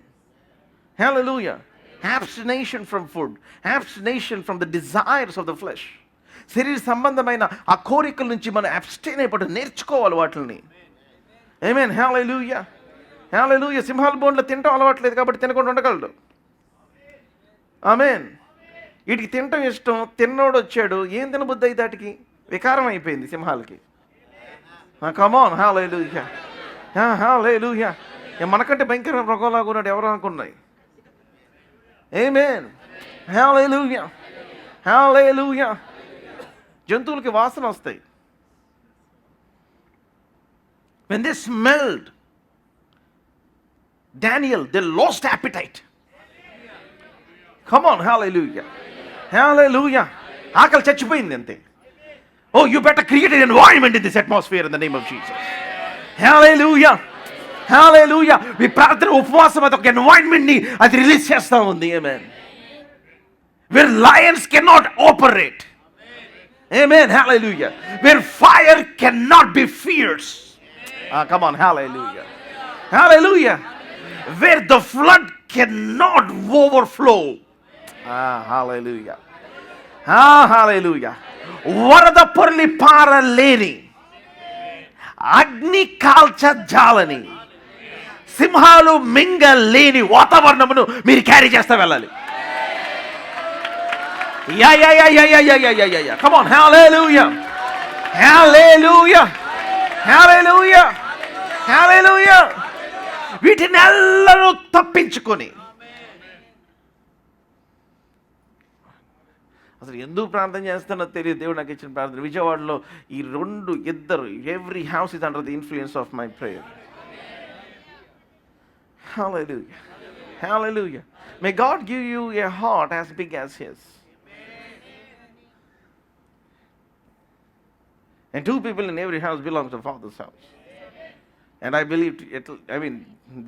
hallelujah. Abstination from food, abstination from the desires of the flesh. శరీర సంబంధమైన ఆ కోరికల నుంచి మనం అబ్స్టైన్ అయిపోవడం నేర్చుకోవాలి వాటిని. ఆమేన్, హల్లెలూయా, హల్లెలూయా. సింహాల బోన్లో తినటం అలవాట్లేదు కాబట్టి తినకుండా ఉండగలడు. ఆమేన్. వీటికి తినటం ఇష్టం, తిన్నోడు వచ్చాడు, ఏం తినబుద్ధి అయితే వాటికి వికారం అయిపోయింది సింహాలకి. కమాన్, హల్లెలూయా, హల్లెలూయా. మనకంటే భయంకరమైన మృగంలాగా ఉన్నాడు ఎవరు అనుకున్నాయి. ఆమేన్, హల్లెలూయా, హల్లెలూయా. జంతువులకి వాసన వస్తాయి. When they smelled Daniel, they lost appetite. Come on, hallelujah, hallelujah. ఆకలి చచ్చిపోయింది అంతే. Oh, you better create an environment in this atmosphere in the name of Jesus. Hallelujah, hallelujah. మీ ప్రార్థన ఉపవాసం అది ఒక ఎన్వైరన్మెంట్ని అది రిలీజ్ చేస్తూ ఉంది. Amen. Where lions cannot operate. Amen, hallelujah. Where fire cannot be fierce. Come on, hallelujah, hallelujah. Where the flood cannot overflow. Hallelujah, hallelujah. వరద పొర్లి పారలేని, అగ్ని కాల్చ జాలని, సింహాలు మింగలేని వాతావరణమును మీరు క్యారీ చేస్తా వెళ్ళాలి. Yeah. Come on, hallelujah, hallelujah, hallelujah, hallelujah. వీటిని ఎల్లరూ తప్పించుకొని అసలు ఎందుకు ప్రార్థన చేస్తానో తెలియదు. దేవుడు నాకు ఇచ్చిన ప్రార్థన. విజయవాడలో ఈ 2 every house is under the influence of my prayer. Hallelujah, hallelujah. May God give you a heart as big as His. And 2 people in every house belongs to Father's house. And I believe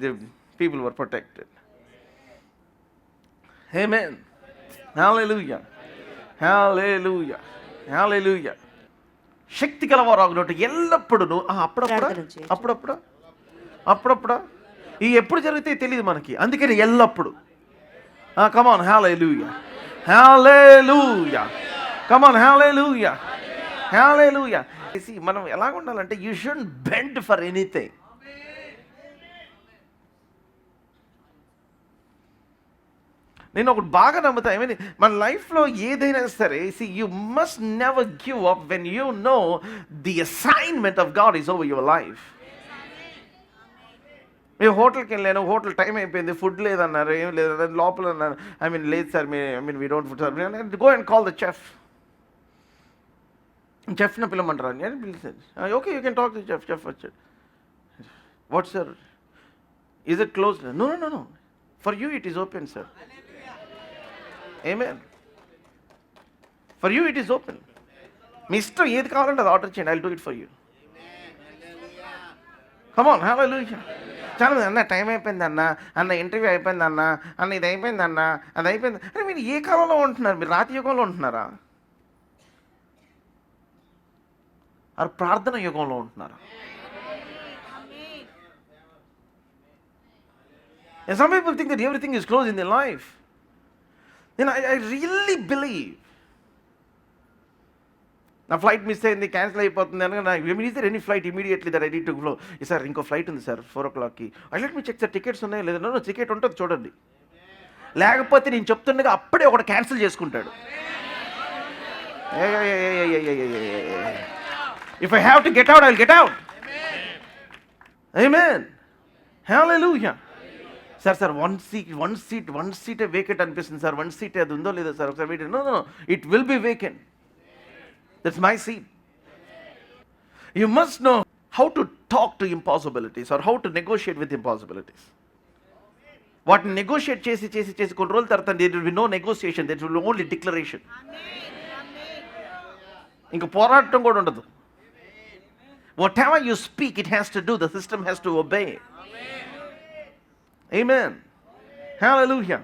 the people were protected. Amen. Hallelujah. Hallelujah. Hallelujah. శక్తి కలవారు ఎల్లప్పుడూ అప్పుడప్పుడు ఈ ఎప్పుడు జరిగితే తెలియదు మనకి. అందుకని ఎల్లప్పుడు. Come on, hallelujah, hallelujah. Come on, hallelujah, hallelujah. See, మనం ఎలా ఉండాలంటే you shouldn't bend for anything. నేను ఒకటి బాగా నమ్ముతా. మన లైఫ్లో ఏదైనా సరే, see, you must never give up when you know the assignment of God is over your life. మేము హోటల్కి వెళ్ళాను, హోటల్ టైం అయిపోయింది, ఫుడ్ లేదన్నారు, ఏం లేదన్నారు, లోపల అన్నారు, లేదు sir, we don't food sir, go and call the chef. చెఫ్ని పిలవమంటారా? నేను పిలిచాను. Okay, you can talk to chef. Chef వచ్చాడు. What sir, is it close? No, for you it is open sir. Amen. For you it is open. మీ ఇష్టం ఏది కావాలంటే అది ఆర్డర్ చేయండి. I will do it for you. Come on, hallelujah. చాలా అన్న టైం అయిపోయింది అన్న ఇంటర్వ్యూ అయిపోయింది అన్న ఇది అయిపోయింది అన్న అది అయిపోయింది. అంటే మీరు ఏ కాలంలో ఉంటున్నారు? మీరు రాతి యుగంలో ఉంటున్నారా? అది ప్రార్థన యుగంలో ఉంటున్నారా? And some people think that everything is closed in their life. I really believe. నా ఫ్లైట్ మిస్ అయింది, క్యాన్సిల్ అయిపోతుంది అనగా, is there any flight immediately that I need to go? Sir ఇంకో ఫ్లైట్ ఉంది సార్ 4 o'clockకి. I let me check sir tickets ఉన్నాయో లేదా? నో, టికెట్ ఉంటుంది చూడండి. లేకపోతే నేను చెప్తుండగా అప్పుడే ఒకటి క్యాన్సిల్ చేసుకుంటాడు. If I have to get out, I'll get out. Amen. Hallelujah. Sir one సీటే వేకెంట్ అనిపిస్తుంది సార్, వన్ సీటే అది ఉందో లేదో సార్ ఒకసారి wait. No, it will be vacant. That's my seat. You must know how to talk to impossibilities or how to negotiate with impossibilities. వాటిని నెగోషియేట్ చేసి కొన్ని రోజుల తర్వాత there will be no negotiation, there will only declaration. ఇంకా పోరాటం కూడా ఉండదు. Whatever you speak, it has to do, the system has to obey. Amen. Hallelujah.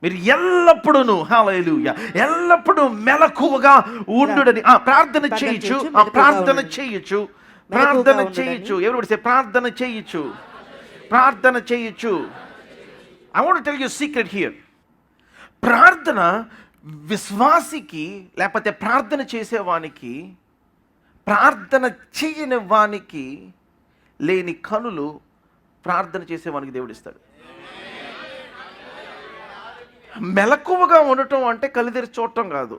మీరు ఎల్లప్పుడూ హల్లెలూయా ఎల్లప్పుడూ మెలకువగా ఉండుడని ప్రార్థన చేయొచ్చు. ఎవరు సే ప్రార్థన చేయొచ్చు. I want to tell you a secret here. ప్రార్థన విశ్వాసికి లేకపోతే ప్రార్థన చేసేవానికి, ప్రార్థన చేయని వానికి లేని కనులు ప్రార్థన చేసేవానికి దేవుడిస్తాడు. మెలకువగా ఉండటం అంటే కళ్ళు చూడటం కాదు.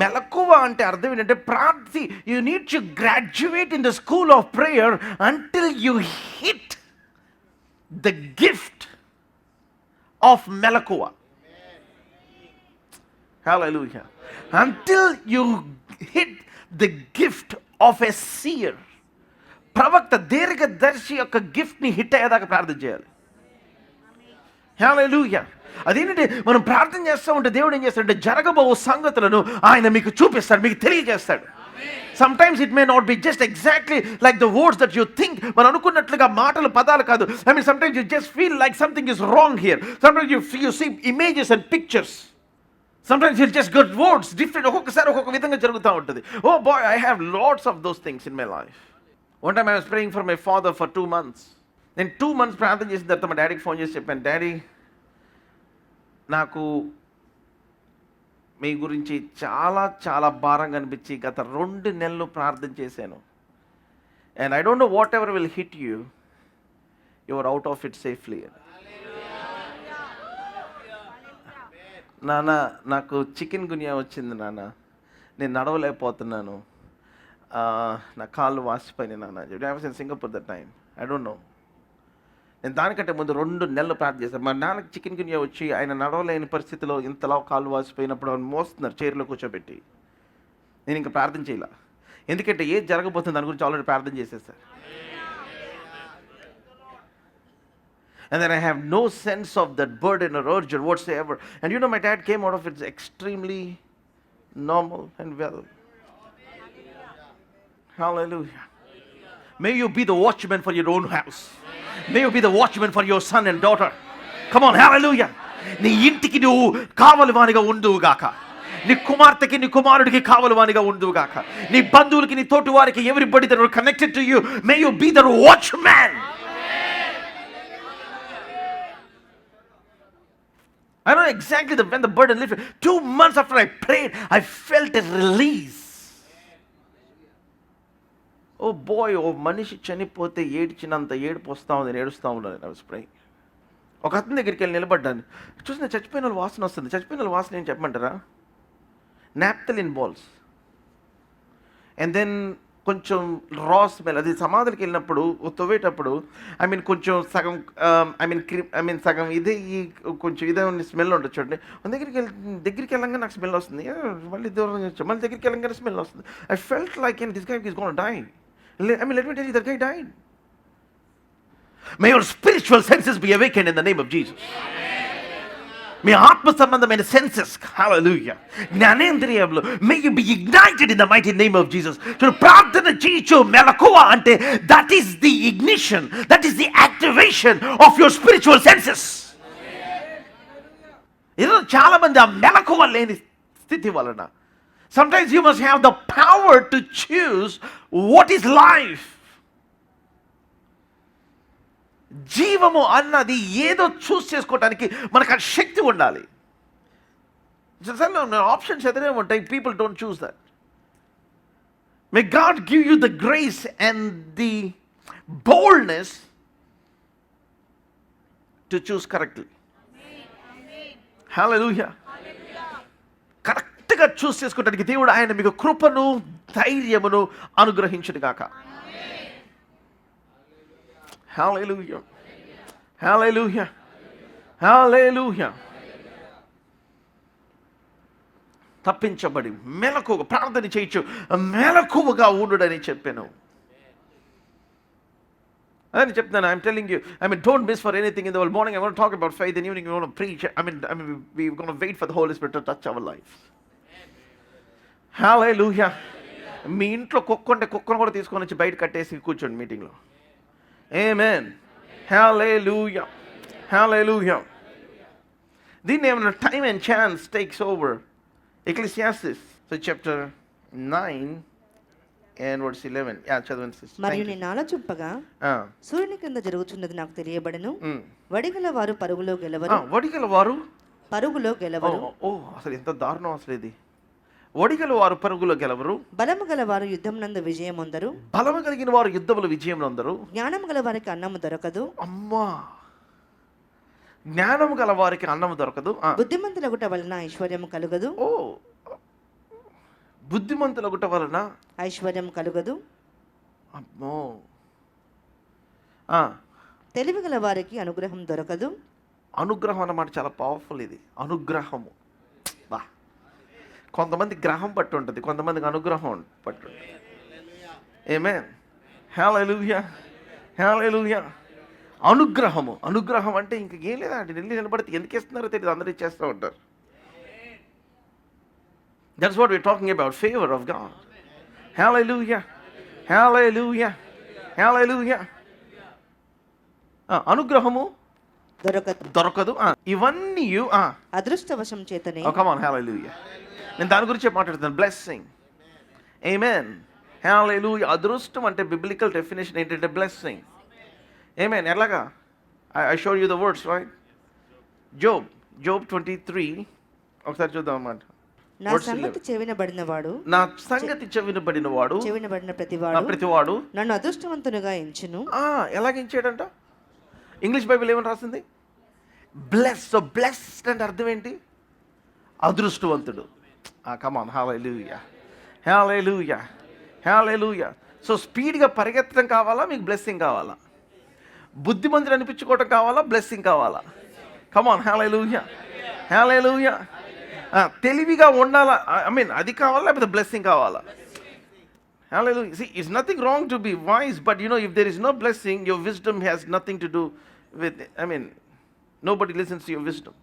మెలకువ అంటే అర్థం ఏంటంటే you need to graduate in the school of prayer until you hit the gift of మెలకువ. Hallelujah. Until you hit the gift of a seer. ప్రవక్త దీర్ఘదర్శి యొక్క గిఫ్ట్ని హిట్ అయ్యేదాకా ప్రార్థన చేయాలి. Hallelujah. అదేంటంటే మనం ప్రార్థన చేస్తూ ఉంటే దేవుడు ఏం చేస్తాడంటే జరగబో సంగతులను ఆయన మీకు చూపిస్తాడు, మీకు తెలియజేస్తాడు. Sometimes it may not be just exactly like the words that you think. మనం అనుకున్నట్లుగా మాటలు పదాలు కాదు. Sometimes you just feel like something is wrong here. Sometimes you see images and pictures. Sometimes you'll just get words different. ఒక్కొక్కసారి ఒక్కొక్క విధంగా జరుగుతూ ఉంటుంది. Oh boy, I have lots of those things in my life. One time I was praying for my father for 2 months. నేను 2 months ప్రార్థన చేసిన తర్వాత మా డాడీకి ఫోన్ చేసి చెప్పాను, డాడీ నాకు మీ గురించి చాలా భారంగా అనిపించి గత 2 నెలలు ప్రార్థన చేశాను. And I don't know whatever will hit you, you are out of it safely. నాన్న నాకు చికెన్ గున్యా వచ్చింది నాన్న, నేను నడవలేకపోతున్నాను, నా కాళ్ళు వాసిపోయినాయి నాన్న. I was in Singapore that time. I don't no. నేను దానికంటే ముందు 2 నెలలు ప్రార్థన చేశాను. మా నాన్నకి చికెన్ గున్యా వచ్చి ఆయన నడవలేని పరిస్థితిలో ఇంతలా కాళ్ళు వాసిపోయినప్పుడు ఆయన మోస్తున్నారు చైర్లో కూర్చోబెట్టి. నేను ఇంకా ప్రార్థన చేయాల, ఎందుకంటే ఏది జరగబోతుంది దాని గురించి ఆల్రెడీ ప్రార్థన చేసేసాను. And then I have no sense of that burden or urge or whatsoever. And you know, my dad came out of it extremely normal and well. Hallelujah. May you be the watchman for your own house. May you be the watchman for your son and daughter. Come on, hallelujah. నీ ఇంటికి నువ్వు కావలివానిగా ఉండువుగాక, నీ కుమార్తెకి నీ కుమారుడికి కావలివానిగా ఉండువుగాక, నీ బంధువులకి నీ తోటి వారికి everybody that are connected to you, may you be the watchman. I know exactly when the burden lifted. 2 months after I prayed, I felt a release. Oh boy, మనిషి చనిపోతే ఏడ్చినంత ఏడుపు వస్తూ ఉంది, నేను ఏడుస్తూ ఉన్నాను. I was praying. ఒక అతని దగ్గరికి వెళ్ళి నిలబడ్డాను, చూసిన చచ్చిపోయిన వాళ్ళ వాసన వస్తుంది. చచ్చిపోయిన వాళ్ళ వాసన ఏం చెప్పమంటారా? Naphthalene balls. అండ్ దెన్ కొంచెం రా స్మెల్. అది సమాధులకి వెళ్ళినప్పుడు తవ్వేటప్పుడు కొంచెం సగం సగం ఇదే ఈ కొంచెం ఇదే స్మెల్ ఉంటుంది చూడండి. దగ్గరికి వెళ్ళంగా నాకు స్మెల్ వస్తుంది, మళ్ళీ దూరం మళ్ళీ దగ్గరికి వెళ్ళంగానే స్మెల్ వస్తుంది. I felt like this guy is gonna die. Let me tell you, that guy died. May your spiritual senses be awakened in the name of Jesus. మీ ఆత్మ సంబంధమైన సెన్సెస్, హల్లెలూయా, జ్ఞానేంద్రియంలో may you be ignited in the mighty name of Jesus. ప్రార్థన చేయొచ్చు మెలకువ అంటే that is the ignition, that is the activation of your spiritual senses. ఏదో చాలా మంది ఆ మెలకువ లేని స్థితి వలన sometimes you must have the power to choose what is life. జీవము అన్నది ఏదో చూస్ చేసుకోవటానికి మనకు ఆ శక్తి ఉండాలి. ఆప్షన్స్ ఎదురే ఉంటాయి, people don't choose that. May God give you the grace and the boldness to choose correctly. Hallelujah. కరెక్ట్గా చూస్ చేసుకోవటానికి దేవుడు ఆయన మీకు కృపను ధైర్యమును అనుగ్రహించును గాక. Hallelujah. హల్లెలూయా, హల్లెలూయా. తప్పించబడి మెలకువ ప్రార్థన చేయొచ్చు, మెలకువగా ఉండుడని చెప్పాను. అని చెప్తున్నాను. I'm telling you, don't miss for anything in the world. Morning I want talk about faith, in evening I want preach. We gonna wait for the Holi Spirit to touch our life. Hallelujah. మీ ఇంట్లో కుక్క ఉంటే కుక్కను కూడా తీసుకొని వచ్చి బయట కట్టేసి కూర్చోండి మీటింగ్లో. ఆమేన్. హల్లెలూయా, హల్లెలూయా. దీన్ని ఏమన్నా time and chance takes over. Ecclesiastes, so chapter 9 and verse 11. చదవండి సిస్టర్. మరియు నేను ఆలోచింపగా సూర్యుని కింద జరుగుతున్నది నాకు తెలియబడను. వడిగల వారు పరుగులో గెలవరు. వడిగల వారు పరుగులో గెలవరు. అసలు ఎంత దారుణం అసలు ఇది. వడిగల వారు పరుగులో గెలవరు. బలము గల వారు యుద్ధం నందు విజయం పొందరు. బలము కలిగిన వారు యుద్ధములు విజయం పొందరు. జ్ఞానం గల వారికి అన్నము దొరకదు. అమ్మా, జ్ఞానం గల వారికి అన్నము దొరకదు. బుద్ధిమంతులగుట వలన ఐశ్వర్యము కలుగదు. బుద్ధిమంతులగుట వలన ఐశ్వర్యం కలుగదు. అమ్మో. తెలివి గల వారికి అనుగ్రహం దొరకదు. అనుగ్రహం అన్నమాట చాలా పవర్ఫుల్. ఇది అనుగ్రహము. బా, కొంతమంది గ్రహం పట్టు ఉంటుంది, కొంతమందికి అనుగ్రహం పట్టు ఉంటుంది. ఆమేన్. Hallelujah, hallelujah. అనుగ్రహము. అనుగ్రహం అంటే ఇంక ఏం లేదా అండి, నిలబడితే ఎందుకు ఇస్తున్నారో తెలియదు, అందరూ ఇచ్చేస్తూ ఉంటారు. That's what we're talking about, favour of God. Hallelujah, hallelujah, hallelujah. అనుగ్రహము దొరకదు. ఇవన్నీ అదృష్టవశం చేతనే. Come on, hallelujah. నేను దాని గురించి మాట్లాడుతాను. బ్లెస్సింగ్. ఆమేన్. హల్లెలూయా. అదృష్టం అంటే బిబ్లికల్ డెఫినేషన్ ఏంటంటే బ్లెస్సింగ్. ఆమేన్. ఎలాగా? I showed you the words, right? Job 23. ఒకసారి చూద్దాం అన్నమాట. నా సంగతి చెవినబడినవాడు, నా సంగతి చెవినబడినవాడు, చెవినబడిన ప్రతివాడు నన్ను అదృష్టవంతునిగా ఎంచును. ఎలాగించాడంట? ఇంగ్లీష్ బైబిల్ ఏమని రాసింది? బ్లెస్. సో బ్లెస్డ్ అంటే అర్థం ఏంటి? అదృష్టవంతుడు. Come on, hallelujah, hallelujah, hallelujah. So స్పీడ్గా పరిగెత్తడం కావాలా, మీకు బ్లెస్సింగ్ కావాలా? బుద్ధిమంతుడు అనిపించుకోవటం కావాలా, బ్లెస్సింగ్ కావాలా? కమ్ ఆన్, హల్లెలూయా, హల్లెలూయా. తెలివిగా ఉండాలా, అది కావాలా, లేకపోతే బ్లెస్సింగ్ కావాలా? Hallelujah. See, it's nothing wrong to be wise, but if there is no blessing, your wisdom has nothing to do with it. Nobody listens to your wisdom.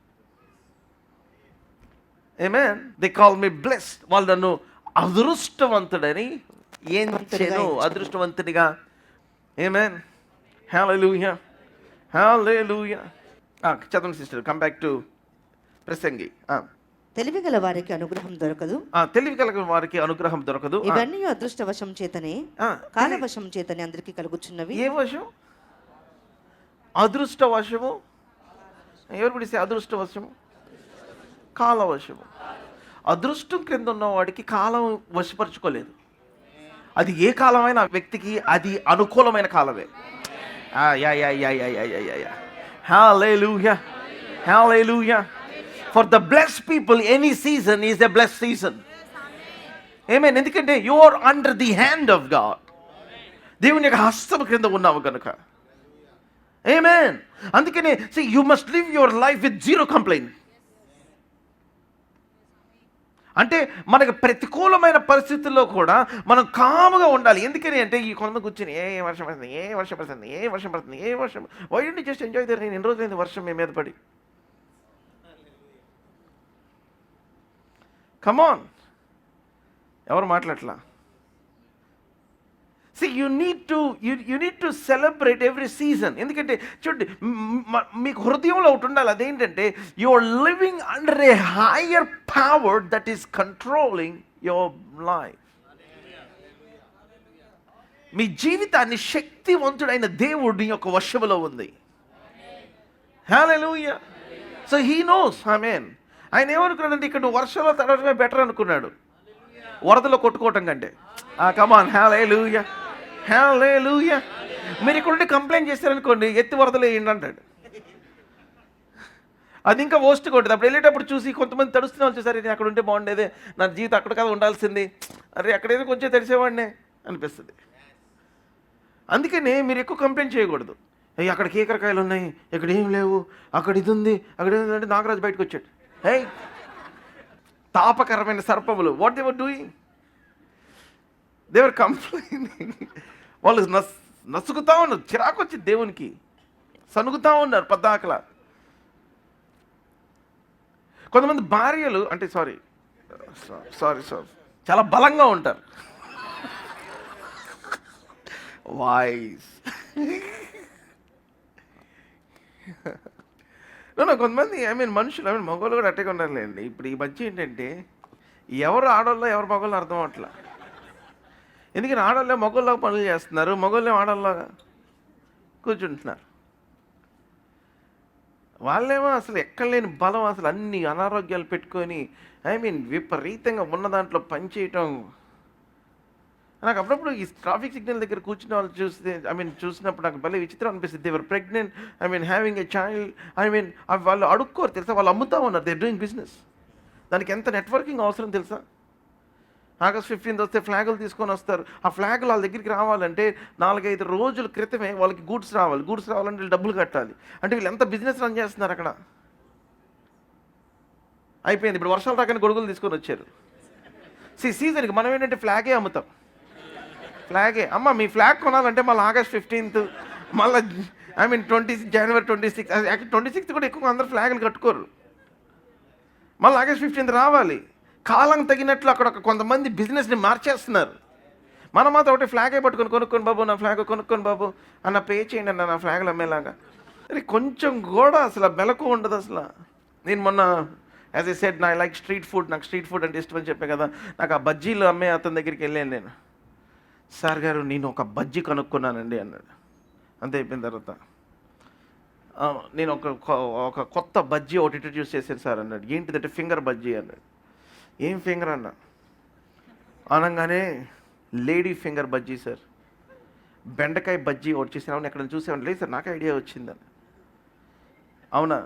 Amen. They call me blessed. వాళ్ళు నన్ను అదృష్టవంతుడని ఎంచెను, అదృష్టవంతుడిగా. Amen. Hallelujah. Hallelujah. చదవండి సిస్టర్. కమ్ బ్యాక్ టు ప్రసంగి. తెలివి గల వారికి అనుగ్రహం దొరకదు. తెలివి గల వారికి అనుగ్రహం దొరకదు. ఇవన్నీ అదృష్టవశం చేతనే, కాలవశం చేతనే అందరికీ కలుగుచున్నవి. ఏ వశం? అదృష్టవశము. ఎవరు పిడిస్తే అదృష్టవశము? కాలవశము. అదృష్టం క్రింద ఉన్న వాడికి కాలం వశపరచుకోలేదు. అది ఏ కాలమైన వ్యక్తికి అది అనుకూలమైన కాలమే. Hallelujah. Hallelujah. For the blessed people, any season is a blessed season. Amen. ఎందుకంటే you are under the hand of God. దేవుని యొక్క హస్తం క్రింద ఉన్నావు కనుక. Amen. అందుకనే see, you must live your life with zero complaint. అంటే మనకు ప్రతికూలమైన పరిస్థితుల్లో కూడా మనం కాముగా ఉండాలి. ఎందుకని అంటే ఈ కొంతమంది కూర్చొని ఏ వర్షం పడుతుంది. Why don't you just enjoy the rain? ఎన్ని రోజులైంది వర్షం మీ మీద పడి? కమ్ ఆన్, ఎవరు మాట్లాడలా? See, you need to celebrate every season. ఎందుకంటే చూడండి, మీకు హృదయంలో ఒకటి ఉండాలి. అదేంటంటే you are living under a higher power that is controlling your life. మీ జీవితాన్ని శక్తివంతుడైన దేవుడి యొక్క వశములో ఉంది. Hallelujah. So he knows. Amen. ఆయన ఏమనుకున్నాడంటే ఇక్కడ వర్షంలో తడవడమే బెటర్ అనుకున్నాడు, వరదలో కొట్టుకోవటం కంటే. కమ్ ఆన్, హల్లెలూయా, హల్లెలూయా. మీరు ఇక్కడ ఉండి కంప్లైంట్ చేస్తారనుకోండి, ఎత్తి వరదలు వేయండి అంటాడు. అది ఇంకా వర్స్ట్ కొట్టదు. అప్పుడు వెళ్ళేటప్పుడు చూసి కొంతమంది తడుస్తున్న వాళ్ళు చూసారు, నేను అక్కడ ఉంటే బాగుండేదే, నా జీవితం అక్కడ కదా ఉండాల్సింది, అరే అక్కడేదో కొంచెం తెలిసేవాడినే అనిపిస్తుంది. అందుకని మీరు ఎక్కువ కంప్లైంట్ చేయకూడదు. అక్కడ కీకరకాయలు ఉన్నాయి, ఇక్కడ ఏం లేవు, అక్కడ ఇది ఉంది, అక్కడ ఇది అంటే నాగరాజు బయటకు వచ్చాడు. హే, తాపకరమైన సర్పములు, what they were doing? They were complaining. వాళ్ళు నసుగుతా ఉన్నారు, చిరాకు వచ్చి దేవునికి సనుగుతా ఉన్నారు పద్దాకలా. కొంతమంది భార్యలు అంటే సారీ చాలా బలంగా ఉంటారు. వాయిస్ కొంతమంది మనుషులు మగవాళ్ళు కూడా అట్టగా ఉండాలండి. ఇప్పుడు ఈ మధ్య ఏంటంటే ఎవరు ఆడవాళ్ళో ఎవరు మగవాళ్ళు అర్థం అవట్లా. ఎందుకని ఆడవాళ్ళే మగవాళ్ళగా పనులు చేస్తున్నారు, మగవాళ్ళే ఆడవాళ్ళగా కూర్చుంటున్నారు. వాళ్ళేమో అసలు ఎక్కడ లేని బలం, అసలు అన్ని అనారోగ్యాలు పెట్టుకొని విపరీతంగా ఉన్న దాంట్లో పనిచేయటం. నాకు అప్పుడప్పుడు ఈ ట్రాఫిక్ సిగ్నల్ దగ్గర కూర్చున్న వాళ్ళు చూసినప్పుడు నాకు భలే విచిత్రం అనిపిస్తుంది. దేవర్ ప్రెగ్నెంట్, హ్యావింగ్ ఎ చైల్డ్. వాళ్ళు అడుక్కోరు తెలుసా, వాళ్ళు అమ్ముతా ఉన్నారు, దే డూయింగ్ బిజినెస్. దానికి ఎంత నెట్వర్కింగ్ అవసరం తెలుసా? ఆగస్ట్ 15 వస్తే ఫ్లాగులు తీసుకొని వస్తారు. ఆ ఫ్లాగులు వాళ్ళ దగ్గరికి రావాలంటే 4-5 రోజుల క్రితమే వాళ్ళకి గూడ్స్ రావాలంటే వీళ్ళు డబ్బులు కట్టాలి. అంటే వీళ్ళు ఎంత బిజినెస్ రన్ చేస్తున్నారు అక్కడ. అయిపోయింది, ఇప్పుడు వర్షాలు రాకని గొడుగులు తీసుకొని వచ్చారు. సీజన్కి మనం ఏంటంటే ఫ్లాగే అమ్ముతాం. ఫ్లాగే అమ్మ, మీ ఫ్లాగ్ కొనాలంటే మళ్ళీ ఆగస్ట్ 15, మళ్ళీ January 26. 26 కూడా ఎక్కువ అందరు ఫ్లాగులు కట్టుకోరు. మళ్ళీ ఆగస్ట్ 15 రావాలి. కాలం తగినట్లు అక్కడ కొంతమంది బిజినెస్ని మార్చేస్తున్నారు. మనం మాత్రం ఒకటి ఫ్లాగే పట్టుకొని కొనుక్కొని బాబు, నా ఫ్లాగ్ కొనుక్కొని బాబు అన్న, పే చేయండి అన్న నా ఫ్లాగులు అమ్మేలాగా. అరే కొంచెం కూడా అసలు మెలకు ఉండదు అసలు. నేను మొన్న as I said, I like street food, నాకు స్ట్రీట్ ఫుడ్ అంటే ఇష్టం అని చెప్పే కదా. నాకు ఆ బజ్జీలు అమ్మే అతని దగ్గరికి వెళ్ళాను నేను. సార్ గారు, నేను ఒక బజ్జీ కనుక్కున్నానండి అన్నాడు. అంతే అయిపోయిన తర్వాత నేను ఒక కొత్త బజ్జీ ఒకటి ఇంట్రడ్యూస్ చేశాను సార్ అన్నాడు. ఏంటిదంటే ఫింగర్ బజ్జీ అన్నాడు. ఏం ఫింగర్ అన్న అనగానే, లేడీ ఫింగర్ బజ్జీ సార్. బెండకాయ బజ్జీ ఒకటి చేసాను, ఎక్కడ చూసాను. లేదు సార్, నాకు ఐడియా వచ్చిందని. అవునా,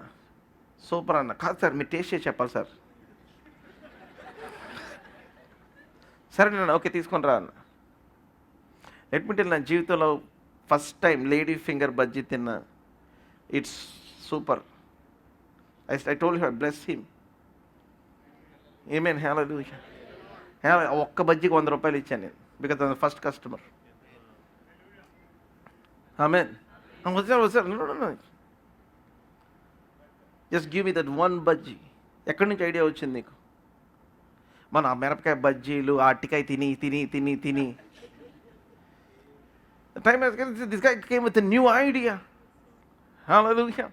సూపర్ అన్న. కాదు సార్, మీరు టేస్ట్ చేసి చెప్పాలి సార్. సరే నేను ఓకే తీసుకొని రా అన్న. ఎట్మింటే నా జీవితంలో first time lady finger bajji తిన్నా. It's super. I told him, bless him. Amen hallelujah. ఒక్క బజ్జీకి 100 రూపాయలు ఇచ్చాను నేను, because I first customer. Amen. వచ్చారు just give me that one bajji. ఎక్కడి నుంచి ఐడియా వచ్చింది నీకు? మన మిరపకాయ బజ్జీలు, అట్టికాయ తిని తిని తిని తిని time has come. This guy came with a new idea. Hallelujah.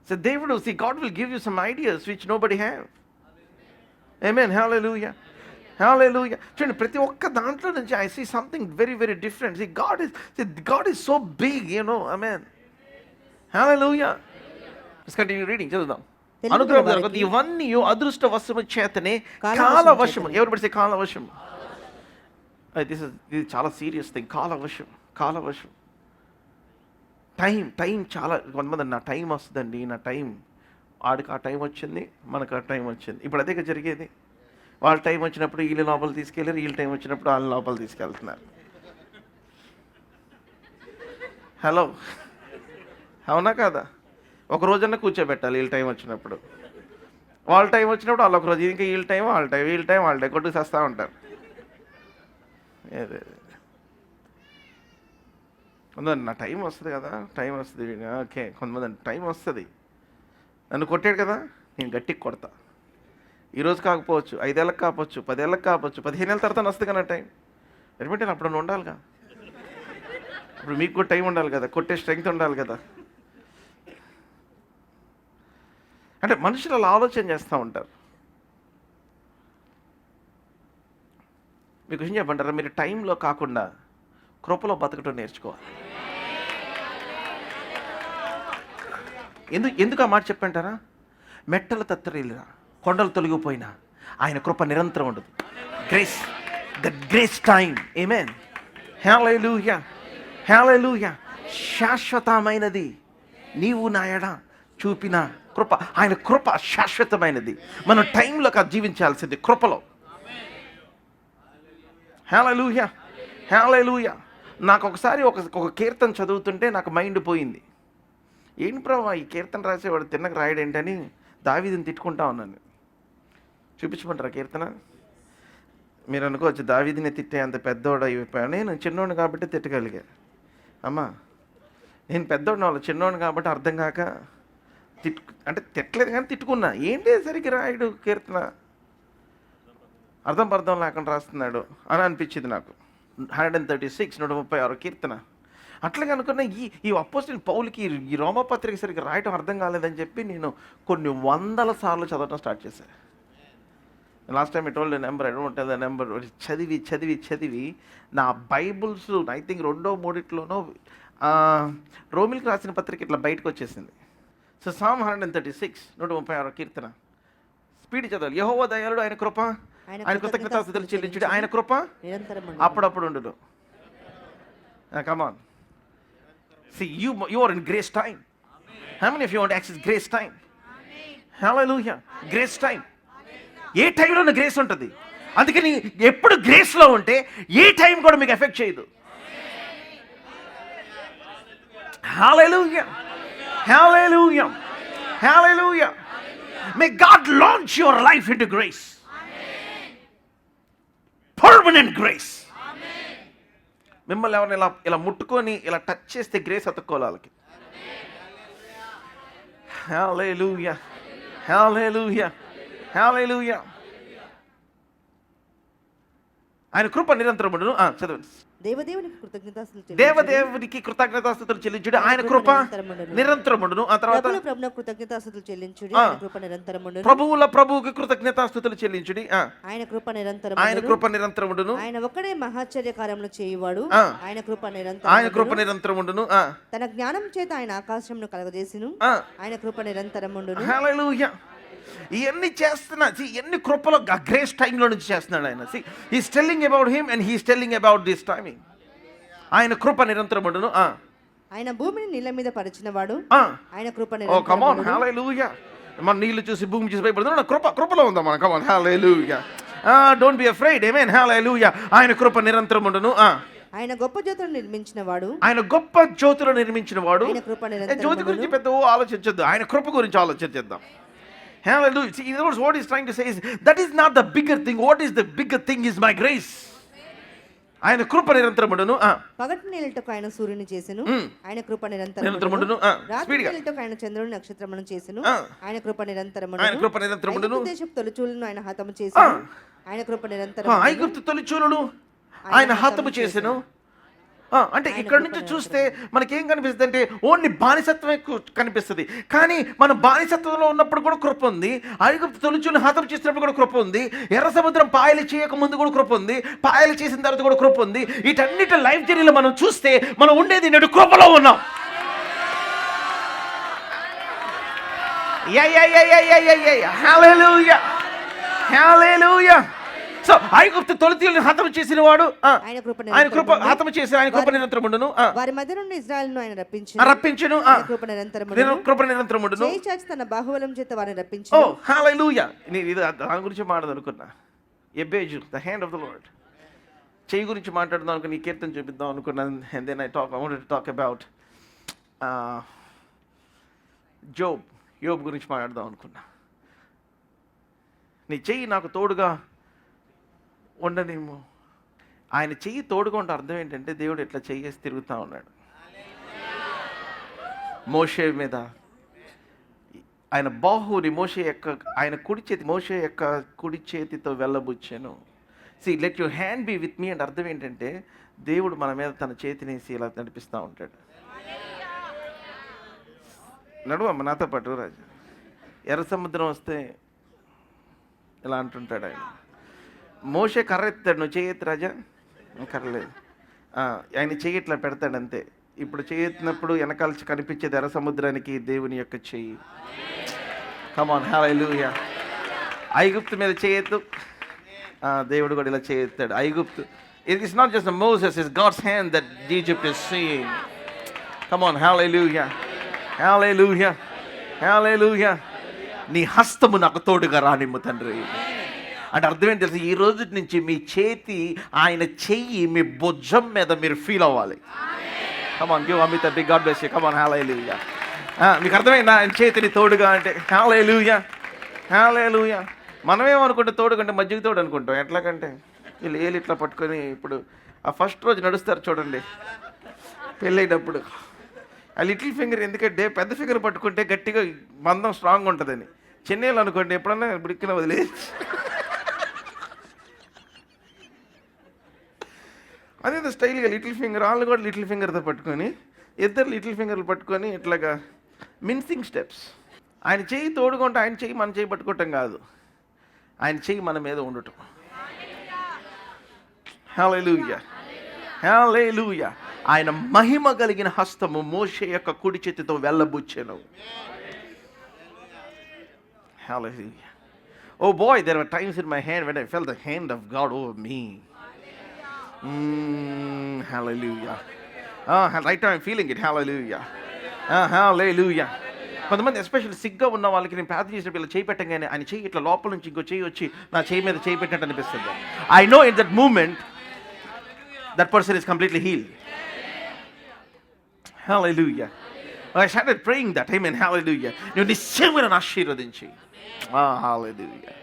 So David will see, God will give you some ideas which nobody have. Amen. Hallelujah. Hallelujah. చూడండి, ప్రతి ఒక్క దాంట్లో నుంచి I see something very very different. See, God is so big, you know. Amen. Hallelujah. Let's continue reading. చదువుదాం. అనుగ్రహం ఇవన్నీ అదృష్ట వశము చేతనే కాలవశము. ఎవరు పడితే కాలవశము. ఇది చాలా సీరియస్ థింగ్. కాలవశం. టైం చాలా. కొంతమంది నా టైం వస్తుందండి, నా టైం. ఆడికి ఆ టైం వచ్చింది, మనకు ఆ టైం వచ్చింది. ఇప్పుడు అదే జరిగేది. వాళ్ళ టైం వచ్చినప్పుడు వీళ్ళు లోపల తీసుకెళ్ళారు, వీళ్ళ టైం వచ్చినప్పుడు వాళ్ళ లోపల తీసుకెళ్తున్నారు. హలో, అవునా కాదా? ఒక రోజన్నా కూర్చోబెట్టాలి వీళ్ళ టైం వచ్చినప్పుడు. వాళ్ళ టైం వచ్చినప్పుడు వాళ్ళు ఒక రోజు, ఇంకా వీళ్ళ టైం వాళ్ళ టైం కొట్టుకు చేస్తూ ఉంటారు. కొంతమంది నా టైం వస్తుంది కదా, టైం వస్తుంది. ఓకే, కొంతమంది టైం వస్తుంది, నన్ను కొట్టాడు కదా, నేను గట్టికి కొడతా. ఈరోజు కాకపోవచ్చు, 5 ఏళ్ళకి కాకపోవచ్చు, 10 ఏళ్ళకి కాకపోవచ్చు, 15 ఏళ్ళ తర్వాత వస్తుంది కదా టైం. ఎటువంటి అప్పుడు ఉండాలిగా. ఇప్పుడు మీకు కూడా టైం ఉండాలి కదా, కొట్టే స్ట్రెంగ్త్ ఉండాలి కదా. అంటే మనుషులు అలా ఆలోచన చేస్తూ ఉంటారు. మీకు విషయం చెప్పంటారా, మీరు టైంలో కాకుండా కృపలో బతకటం నేర్చుకోవాలి. ఎందుకు ఆ మాట చెప్పంటారా? మెట్టలు తత్తరిల్లినా, కొండలు తొలగిపోయినా ఆయన కృప నిరంతరం ఉండదు. Grace time. ఆమేన్. హల్లెలూయా. శాశ్వతమైనది నీవు నా ఎడ చూపిన కృప. ఆయన కృప శాశ్వతమైనది. మనం టైంలో కాదు జీవించాల్సింది, కృపలో. హల్లెలూయా. నాకు ఒకసారి ఒక కీర్తన చదువుతుంటే నాకు మైండ్ పోయింది. ఏంటి ప్రభా ఈ కీర్తన రాసేవాడు తిన్నక రాయడేంటని దావీదుని తిట్టుకుంటా ఉన్నాను. చూపించమంటారా కీర్తన? మీరు అనుకోవచ్చు దావీదుని తిట్టే అంత పెద్దోడు అయిపోయాను. నేను చిన్నోడు కాబట్టి తిట్టగలిగా. అమ్మా నేను పెద్దోడిని వాళ్ళు చిన్నోడు కాబట్టి అర్థం కాక అంటే తిట్టలేదు కానీ తిట్టుకున్నా. ఏంటి సరిగ్గా రాయుడు కీర్తన అర్థం లేకుండా రాస్తున్నాడు అని అనిపించింది నాకు. 136 136 కీర్తన. అట్లాగే అనుకున్న ఈ అపోజిట్ పౌలుకి ఈ రోమపత్రిక సరిగ్గా రాయటం అర్థం కాలేదని చెప్పి నేను కొన్ని వందల సార్లు చదవటం స్టార్ట్ చేశాను. Last time told number I don't tell the number. చదివి నా బైబుల్స్ ఐ థింక్ 2-3 రోమిల్కి రాసిన పత్రిక ఇట్లా బయటకు వచ్చేసింది. సో సామ్ 136 136 కీర్తన స్పీడ్ చదవాలి. యెహోవా దయాళుడు, ఆయన కృప, ఆయన కృతజ్ఞతాస్తుతులు చెల్లించుడు, ఆయన కృప అప్పుడప్పుడు ఉండును. Come on. See, you are in grace time. How many of you want to access grace time? Hallelujah. Grace time. ఏ టైంలో గ్రేస్ ఉంటుంది. అందుకని ఎప్పుడు గ్రేస్లో ఉంటే ఏ టైం కూడా మీకు ఎఫెక్ట్ చేయదు. Hallelujah. Hallelujah. Hallelujah. May God launch your life into grace. Permanent grace. మిమ్మల్ని ఎవరిని ఇలా ముట్టుకొని ఇలా టచ్ చేస్తే గ్రేస్ అతుక్కోవాలి వాళ్ళకి. హల్లెలూయా. హల్లెలూయా. హల్లెలూయా. ఆయన కృప నిరంతరముండును. చదవండి. దేవదేవునికి కృతజ్ఞతాస్తుతులు చెల్లించుడు, ఆయన కృప నిరంతరముండును. ఆ తర్వాత కృతజ్ఞతాస్తుతులు చెల్లించుడి, ప్రభువుల ప్రభువుకి కృతజ్ఞతాస్తుతులు చెల్లించుడి, ఆయన కృప నిరంతరముండును. ఆయన ఒక్కడే మహాశ్చర్యకార్యములు చేయువాడు, ఆయన కృప నిరంతరముండును. తన జ్ఞానం చేత ఆయన ఆకాశమును కలగజేసిను, ఆయన కృప నిరంతరముండును. హల్లెలూయా. ఇవన్నీ చేస్తున్నా, ఎన్ని కృపలో గ్రేస్ టైంలో నుంచి చేస్తున్నాడు ఆయన. He's telling about him and he's telling about this timing. ఆయన కృప నిరంతరముండును. ఆయన భూమిని నీళ్ళ మీద పరిచినవాడు, ఆయన కృప నిరంతరముండును. Come on. హల్లెలూయా. మన నీళ్లు చూసి భూమి చూసి భయపడుతున్నాడు. కృపలో ఉందా మనం? Come on. Hallelujah. Don't be afraid. Amen. Hallelujah. ఆయన కృప నిరంతరముండును. ఆయన గొప్ప జ్యోతులను నిర్మించినవాడు, జ్యోతి గురించి పెద్ద ఆలోచించొద్దు, ఆయన కృప గురించి ఆలోచించేద్దాం. Hallelujah. See, in other words, what he's trying to say is, that is not the bigger thing. What is the bigger thing is my grace. ఆయన కృప నిరంతరముండును. పగటి నీళ్ళటకు ఆయన సూర్యుని చేసెను, ఆయన కృప నిరంతరముండును. రాత్రి నీళ్ళటకు ఆయన చంద్రుని నక్షత్రములను చేసెను, ఆయన కృప నిరంతరముండును. దేశపు తొలిచూలను ఆయన హతము చేసెను, ఆయన కృప నిరంతరముండును. ఐగుప్తు తొలిచూలను ఆయన హతము చేసెను. అంటే ఇక్కడ నుంచి చూస్తే మనకేం కనిపిస్తుంది అంటే ఓన్లీ బానిసత్వమే కనిపిస్తుంది. కానీ మన బానిసత్వంలో ఉన్నప్పుడు కూడా కృప ఉంది. ఐగుప్తు తొలిచూలను హతం చేసినప్పుడు కూడా కృప ఉంది. ఎర్ర సముద్రం పాయలు చేయక ముందు కూడా కృప ఉంది. పాయలు చేసిన తర్వాత కూడా కృప ఉంది. వీటన్నిటి లైఫ్ జర్నీలో మనం చూస్తే మనం ఉండేది నేడు కృపలో ఉన్నాం. హల్లెలూయా. హల్లెలూయా. సో ఐగుప్తు తొలిచూలను హతము చేసిన వాడు, ఆయన కృప హతము చేసి ఆయన కృప నిరంతరముండును. వారి మధ్య నుండి ఇశ్రాయేలును ఆయన రప్పించును, కృప నిరంతరముండును. చేయి చాచి తన బాహుబలం చేత వారిని రప్పించును. ఓ హల్లెలూయా. నేను ఇది దాని గురించి మాట్లాడదనుకున్నా. ఎబేజు, the hand of the Lord. చేయి గురించి మాట్లాడదాం అనుకుని ఈ కీర్తన చూపిద్దాం అనుకున్నాను. And then I wanted to talk about యోబ్ గురించి మాట్లాడదాం అనుకున్నా. నీ చెయ్యి నాకు తోడుగా ఉండనేమో. ఆయన చెయ్యి తోడుగా ఉంటే అర్థం ఏంటంటే దేవుడు ఎట్లా చెయ్యేసి తిరుగుతూ ఉన్నాడు. మోషే మీద ఆయన బాహుని ఆయన మోషే యొక్క కుడి చేతితో వెళ్ళబుచ్చాను. See, let your hand be with me అంటే అర్థం ఏంటంటే దేవుడు మన మీద తన చేతినేసి ఇలా నడిపిస్తూ ఉంటాడు. నడువమ్మ నాతో పాటు రాజు. ఎర్ర సముద్రం వస్తే ఇలా అంటుంటాడు ఆయన. మోషే కర్ర ఎత్తాడు, నువ్వు చేయెత్తు రాజా. కర్రలేదు, ఆయన చెయ్యి ఇట్లా పెడతాడు అంతే. ఇప్పుడు చేయెత్తినప్పుడు వెనకాల కనిపించేది ఎర్ర సముద్రానికి దేవుని యొక్క చెయ్యి. Come on. హల్లెలూయా. ఐగుప్తు మీద చేయెత్తు, దేవుడు కూడా ఇలా చేయెత్తాడు. ఐగుప్తు, it is not just Moses, it's God's hand that Egypt is seeing. Come on. Hallelujah. Hallelujah. Hallelujah. నీ హస్తము నాకు తోడుగా రానిమ్ము తండ్రి. అంటే అర్థం ఏంటి తెలుసు, ఈ రోజు నుంచి మీ చేతి ఆయన చెయ్యి మీ భుజం మీద మీరు ఫీల్ అవ్వాలి. Come on, give a mighty big God bless you. Come on, hallelujah. మీకు అర్థమైందా ఆయన చేతిని తోడుగా అంటే? హల్లెలూయా, హల్లెలూయా. మనమేమనుకుంటే తోడుకంటే మజ్జిగ తోడు అనుకుంటాం. ఎట్లాగంటే వీళ్ళు ఏళ్ళు ఇట్లా పట్టుకొని, ఇప్పుడు ఆ ఫస్ట్ రోజు నడుస్తారు చూడండి పెళ్ళైనప్పుడు, ఆ లిటిల్ ఫింగర్ ఎందుకంటే పెద్ద ఫింగర్ పట్టుకుంటే గట్టిగా బంధం స్ట్రాంగ్ ఉంటుందని. చెన్నైలు అనుకోండి ఎప్పుడన్నా బిడిక్కిన వదిలేసి, అదే స్టైల్గా లిటిల్ ఫింగర్, వాళ్ళు కూడా లిటిల్ ఫింగర్తో పట్టుకొని, ఇద్దరు లిటిల్ ఫింగర్లు పట్టుకొని ఇట్లాగా మిన్సింగ్ స్టెప్స్. ఆయన చెయ్యి తోడుకుంటే ఆయన చెయ్యి మన చెయ్యి పట్టుకోవటం కాదు, ఆయన చెయ్యి మన మీద ఉండటం. హల్లెలూయా, హల్లెలూయా. ఆయన మహిమ కలిగిన హస్తము మోషే యొక్క కుడి చేతితో వెళ్ళబుచ్చెను. Hallelujah. Oh boy, there were times in my hand when I felt the hand of God over me. Hallelujah. Right now I'm feeling it. Hallelujah. Hallelujah. కొంతమంది ఎస్పెషల్లీ సిగ్గా ఉన్న వాళ్ళకి నేను ప్రార్థన చేసిన పిల్లలు చేయి పెట్టగానే ఆయన చెయ్యి ఇట్లా లోపల నుంచి ఇంకో చెయ్యి వచ్చి నా చెయ్యి మీద చేయి పెట్టినట్టు అనిపిస్తుంది. I know in that moment that person is completely healed. Hallelujah. I started praying that. Amen. Hallelujah. నువ్వు నిశ్చయమైన ఆశీర్వదించి. Hallelujah.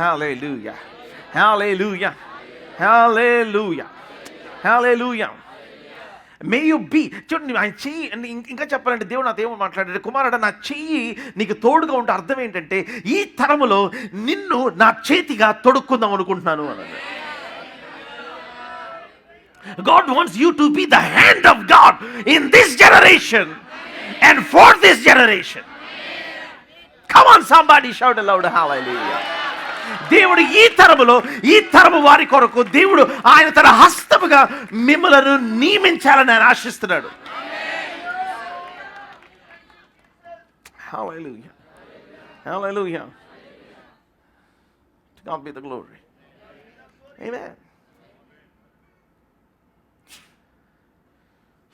Hallelujah. Hallelujah. Hallelujah. Hallelujah. May you be. చూడండి ఆయన చెయ్యి, ఇంకా చెప్పాలంటే దేవుడు నాతో ఏమో మాట్లాడాడు, కుమారుడా నా చెయ్యి నీకు తోడుగా ఉంటే అర్థం ఏంటంటే ఈ తరములో నిన్ను నా చేతిగా తొడుక్కుందాం అనుకుంటున్నాను అన్నాడు. God wants you to be the hand of God in this generation and for this generation. Come on, somebody shout aloud, hallelujah. దేవుడు ఈ తరములో, ఈ తరము వారి కొరకు దేవుడు ఆయన తన హస్తముగా మిమ్మలను నియమించాలని ఆయన ఆశిస్తున్నాడు. Hallelujah. Hallelujah. To God be the glory. Amen.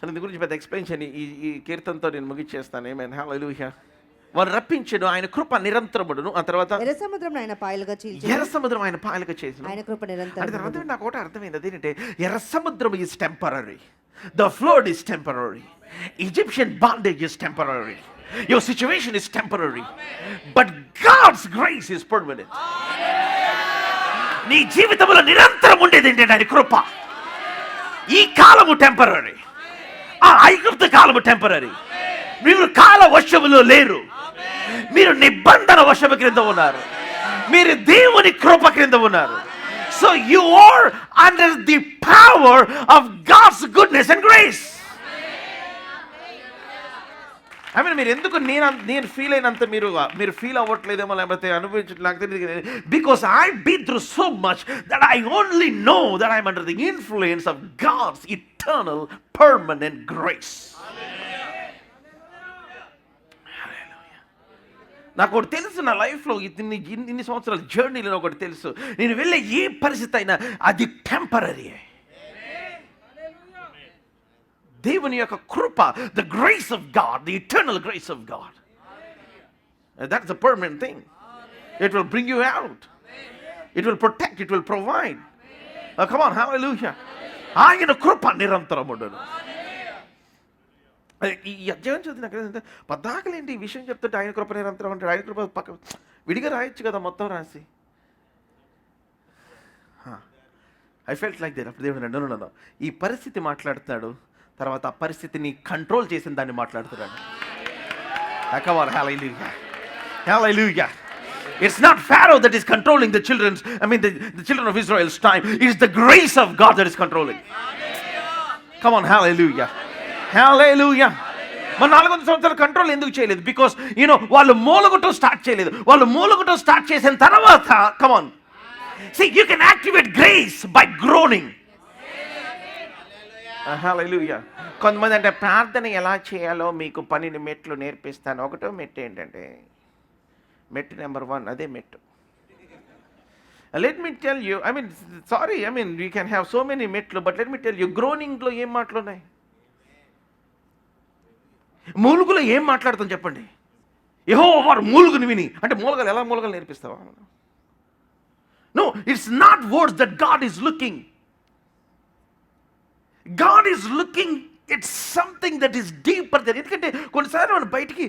సరే, దీని గురించి పెద్ద ఎక్స్ప్లెయిన్ చేయని ఈ కీర్తనతో నేను ముగిచ్చేస్తాను. ఏమైనా హల్లెలూయా. వారు రప్పించను, ఆయన కృప నిరంతరముడును. ఆ తర్వాత ఎర్ర సముద్రం ఆయన పాయలుగా చీల్చెను. ఎర్ర సముద్రం ఆయన పాయలుగా చేసిన ఆయన కృప నిరంతరము. అంటే నాకు ఒకటి అర్థమైంది, అదేంటంటే ఎర్ర సముద్రం is temporary, the flood is temporary, Egyptian bondage is temporary, your situation is temporary, but God's grace is permanent. నీ జీవితంలో నిరంతరం ఉండేది ఏంటంటే ఆయన కృప. ఈ కాలము టెంపరరీ, ఆ ఐగుప్తు కాలము టెంపరరీ. మీరు కాల వశములో లేరు, మీరు నిబంధన వశము క్రింద ఉన్నారు, మీరు దేవుని కృప క్రింద ఉన్నారు. So you are under the power of God's goodness and grace. I mean మీరు ఎందుకు నేను ఫీల్ అయినంత మీరు ఫీల్ అవ్వట్లేదేమో, లేకపోతే అనుభవించట్లేదు నాకు తెలియదు. Because I been through so much that I only know that I'm under the influence of God's eternal permanent grace. నాకు ఒకటి తెలుసు, నా లైఫ్లో ఇన్ని సంవత్సరాల జర్నీలో ఒకటి తెలుసు, నేను వెళ్ళే ఏ పరిస్థితి అయినా అది టెంపరీ. దేవుని యొక్క కృప, the grace of God, the eternal grace of God, that's the permanent thing. It will bring you out, it will protect, it will provide. Come on, hallelujah. ఆయన కృప నిరంతరముండును. ఈ అధ్యాయం చదివి నాకు పద్దాకలేంటి ఈ విషయం చెప్తుంటే ఆయన కృప నిరంతరం అంటే, ఆయన కృప పక్క విడిగా రాయొచ్చు కదా మొత్తం రాసి. I felt like that. అప్పుడు దేవుడు నన్ను ఈ పరిస్థితి మాట్లాడుతున్నాడు, తర్వాత ఆ పరిస్థితిని కంట్రోల్ చేసిన దాన్ని మాట్లాడుతున్నాడు. Hallelujah. Hallelujah. It's not Pharaoh that is controlling the children of Israel's time. It's the grace of God that is controlling. Come on, hallelujah. Hallelujah. మన 400 సంవత్సరాల కంట్రోల్ ఎందుకు చేయలేదు? బికాస్ వాళ్ళు మూలగొట్టం స్టార్ట్ చేయలేదు. వాళ్ళు మూలగొట్టం స్టార్ట్ చేసిన తర్వాత, come on, see, you can activate grace by groaning. Hallelujah. కొంతమంది అంటే ప్రార్థన ఎలా చేయాలో మీకు పనిని మెట్లు నేర్పిస్తాను. ఒకటో మెట్టు ఏంటంటే, మెట్టు నెంబర్ 1, అదే మెట్టు. Let me tell you, we can have so many మెట్లు, but let me tell you, గ్రోనింగ్లో ఏం మాటలు ఉన్నాయి? మూలుగులో ఏం మాట్లాడతాం చెప్పండి? యెహోవా వారు మూలుగుని విని, అంటే మూలగలు ఎలా మూలగలు నేర్పిస్తావా? it's not words that God is looking. God is looking at something that is deeper than. ఎందుకంటే కొన్నిసార్లు మనం బయటికి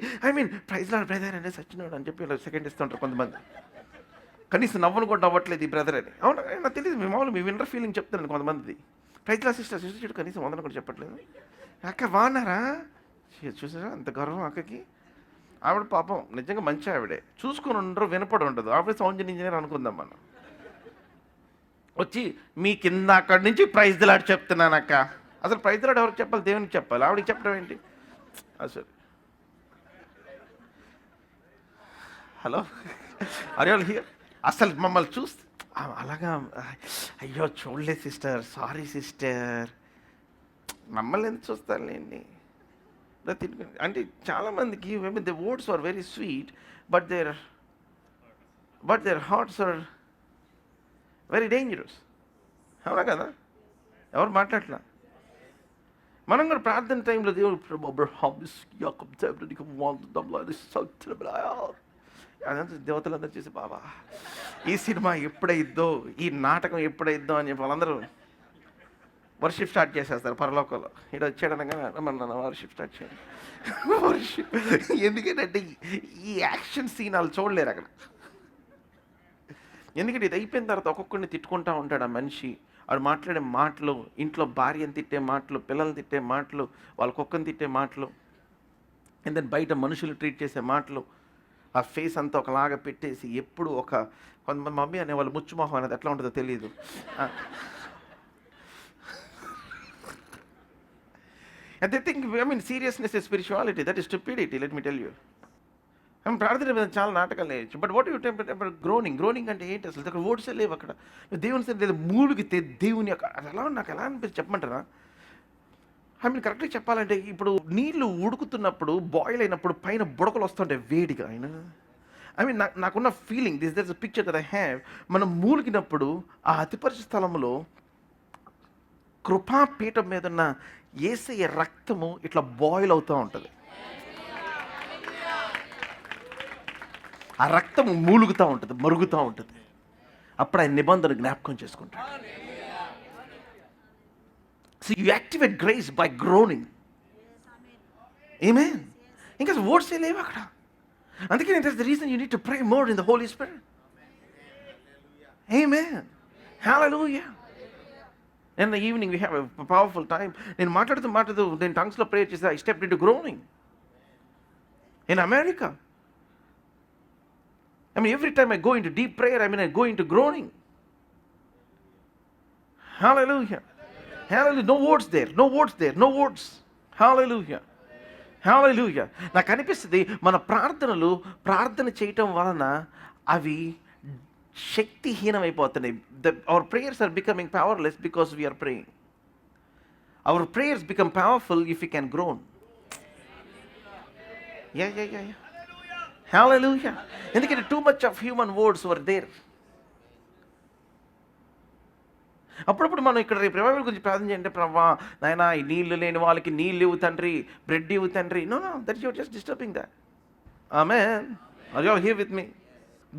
ప్రైజ్ లార్డ్ బ్రదర్ అంటే సచ్చినాడు అని చెప్పి ఇలా సెకండ్ ఇస్తుంటారు కొంతమంది. కనీసం నవ్వును కూడా నవ్వట్లేదు ఈ బ్రదర్ అని. అవునా, నాకు తెలియదు, మీ మామూలు మీ విన్నర్ ఫీలింగ్ చెప్తాను కొంతమంది. ప్రైజ్ లార్డ్ సిస్టర్ చూడు కనీసం వందన కూడా చెప్పట్లేదు. అక్క బాగున్నారా, చూసారా అంత గౌరవం అక్కకి. ఆవిడ పాపం నిజంగా మంచి ఆవిడే, చూసుకొని ఉండరు, వినపడి ఉండదు. ఆవిడ సౌండ్ ఇంజనీర్ అనుకుందాం మనం. వచ్చి మీ కింద అక్కడి నుంచి ప్రైజ్ లార్డ్ చెప్తున్నాను అక్క. అసలు ప్రైజ్ లార్డ్ ఎవరికి చెప్పాలి? దేవునికి చెప్పాలి. ఆవిడకి చెప్పడం ఏంటి అసలు? Hello, are you all here? అసలు మమ్మల్ని చూస్తే అలాగా, అయ్యో చూడలేదు సిస్టర్, సారీ సిస్టర్, మమ్మల్ని ఎందుకు చూస్తానులేండి. అంటే చాలామందికి the words are very sweet, but their hearts are very dangerous. అవునా కదా? ఎవరు మాట్లాడలా? మనం కూడా ప్రార్థన టైంలో దేవుడు అదంతా దేవతలందరూ చేసి బాబా ఈ సినిమా ఎప్పుడైద్దో, ఈ నాటకం ఎప్పుడైద్దో అని చెప్పి వాళ్ళందరూ వర్షిప్ స్టార్ట్ చేసేస్తారు పరలోకంలో. ఇక్కడ వచ్చాడనగా మన వర్షిప్ స్టార్ట్ చేయండి. వర్షిప్ ఎందుకంటే ఈ యాక్షన్ సీన్ వాళ్ళు చూడలేరు అక్కడ. ఎందుకంటే ఇది అయిపోయిన తర్వాత ఒక్కొక్కరిని తిట్టుకుంటూ ఉంటాడు ఆ మనిషి. వాడు మాట్లాడే మాటలు, ఇంట్లో భార్యను తిట్టే మాటలు, పిల్లల్ని తిట్టే మాటలు, వాళ్ళ కుక్కని తిట్టే మాటలు, అండ్ దెన్ బయట మనుషులు ట్రీట్ చేసే మాటలు, ఆ ఫేస్ అంతా ఒకలాగా పెట్టేసి ఎప్పుడు కొంతమంది మమ్మీ అనేవాళ్ళు ముచ్చుమొహం అనేది ఎట్లా ఉంటుందో తెలియదు. And they think, seriousness is spirituality. That is stupidity, let me tell you. ప్రార్థన మీద చాలా నాటకాలు వేయచ్చు. But what you temper groaning అంటే ఏంటి అసలు? అక్కడ ఓట్సే లేవు అక్కడ. దేవుని సరే లేదా మూలుగితే దేవుని ఎలా నాకు ఎలా అనిపిస్తుంది చెప్పమంటారా? కరెక్ట్గా చెప్పాలంటే ఇప్పుడు నీళ్ళు ఉడుకుతున్నప్పుడు, బాయిల్ అయినప్పుడు పైన బుడకలు వస్తుంటాయి వేడిగా. నాకున్న feeling this a picture that I have. మనం మూలిగినప్పుడు ఆ అతిపరిశుద్ధ స్థలంలో కృపాపీఠం మీద ఉన్న యేసయ్య రక్తము ఇట్లా బాయిల్ అవుతూ ఉంటుంది. ఆ రక్తము మూలుగుతూ ఉంటుంది, మరుగుతూ ఉంటుంది. అప్పుడు ఆయన నిబంధన జ్ఞాపకం చేసుకుంటాడు. So you activate grace by groaning. Amen. ఇంకా వర్డ్స్ ఏ లేవు అక్కడ. అందుకే that's the reason you need to pray more in the Holy Spirit. Amen. Hallelujah. In the evening we have a powerful time. నేను మాట్లాడుతూ నేను టంగ్స్లో ప్రేయర్ చేస్తే I stepped into groaning. In America, every time I go into deep prayer, I go into groaning. Hallelujah. Hallelujah. No words there. No words. Hallelujah. Hallelujah. నాకు అనిపిస్తుంది మన ప్రార్థన చేయటం వలన అవి శక్తిహీనమైపోతున్నాయి. Our prayers are becoming powerless because we are praying. Our prayers become powerful if we can groan. Yeah. Hallelujah. ఎందుకంటే too much of human words were there. అప్పుడప్పుడు మనం ఇక్కడ రేపు రివైవల్ గురించి ప్రార్థన చేయండి. ప్రభా నాయనా ఈ నీళ్లు లేని వాళ్ళకి నీళ్ళు ఇవ్వు తండ్రి, బ్రెడ్ ఇవ్వు తండ్రి. No that you are just disturbing that. ఆమేన్. Are you all here with me?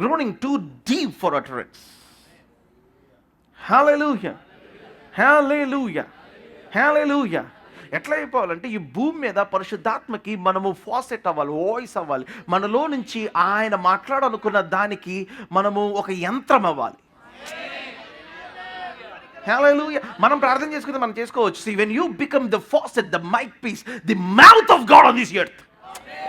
Groaning too deep for utterance. హల్లెలూయా. హల్లెలూయా. హల్లెలూయా. ఎట్లా అయిపోవాలంటే ఈ భూమి మీద పరిశుద్ధాత్మకి మనము ఫాసెట్ అవ్వాలి, వాయిస్ అవ్వాలి. మనలో నుంచి ఆయన మాట్లాడాలనుకున్న దానికి మనము ఒక యంత్రం అవ్వాలి. హల్లెలూయా. మనం ప్రార్థన చేసుకుంటే మనం చేసుకోవచ్చు. See, when you become the faucet, the mouthpiece, the mouth of God on this earth.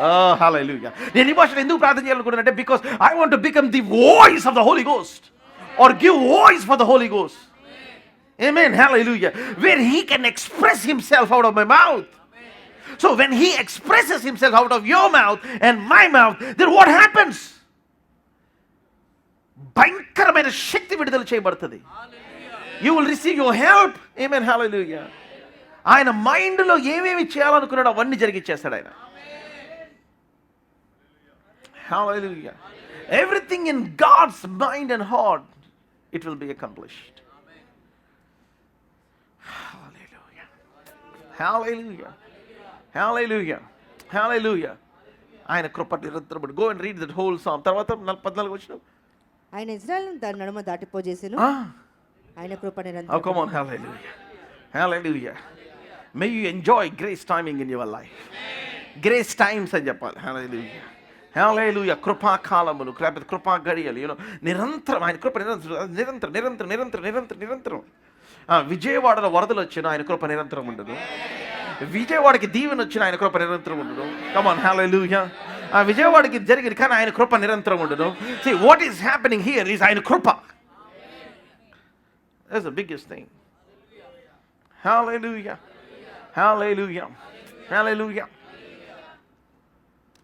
Oh, hallelujah. నేను ఈ భాషలో ఎందుకు ప్రార్థన చేయాలనుకున్నానంటే because I want to become the voice of the Holy Ghost or give voice for the Holy Ghost. Amen. Hallelujah. Where he can express himself out of my mouth. So when he expresses himself out of your mouth and my mouth, then what happens? భయంకరమైన శక్తి విడుదల చేయబడుతుంది. You will receive your help. Amen. Hallelujah. ఆయన మైండ్లో ఏమేమి చేయాలనుకున్నాడో అవన్నీ జరిగిచ్చేస్తాడు ఆయన. Hallelujah. Everything in God's mind and heart, it will be accomplished. Hallelujah. Hallelujah. Hallelujah. Hallelujah. ఆయన కృప నిరంతరము. Go and read that whole psalm. తర్వాత 14 వచనం. ఆయన ఇజ్రాయెల్ను దాని నడుమ దాటిపోజేసెను. ఆయన కృప Oh, నిరంతరం. come on, hallelujah. Hallelujah. May you enjoy grace timing in your life. Grace times అని చెప్పాలి. Hallelujah. Hallelujah. కృపాకాలములు, కృపా గడియలు, నిరంతరం ఆయన కృప నిరంతరం. విజయవాడలో వరదలు వచ్చిన ఆయన కృప నిరంతరం ఉండదు. విజయవాడకి దీవెన వచ్చిన ఆయన కృప నిరంతరం ఉండదు. Come on, hallelujah. విజయవాడకి జరిగింది కానీ ఆయన కృప నిరంతరం ఉండదు. See, what is happening here is ఆయన కృప. That's the biggest thing. Hallelujah. Hallelujah. Hallelujah.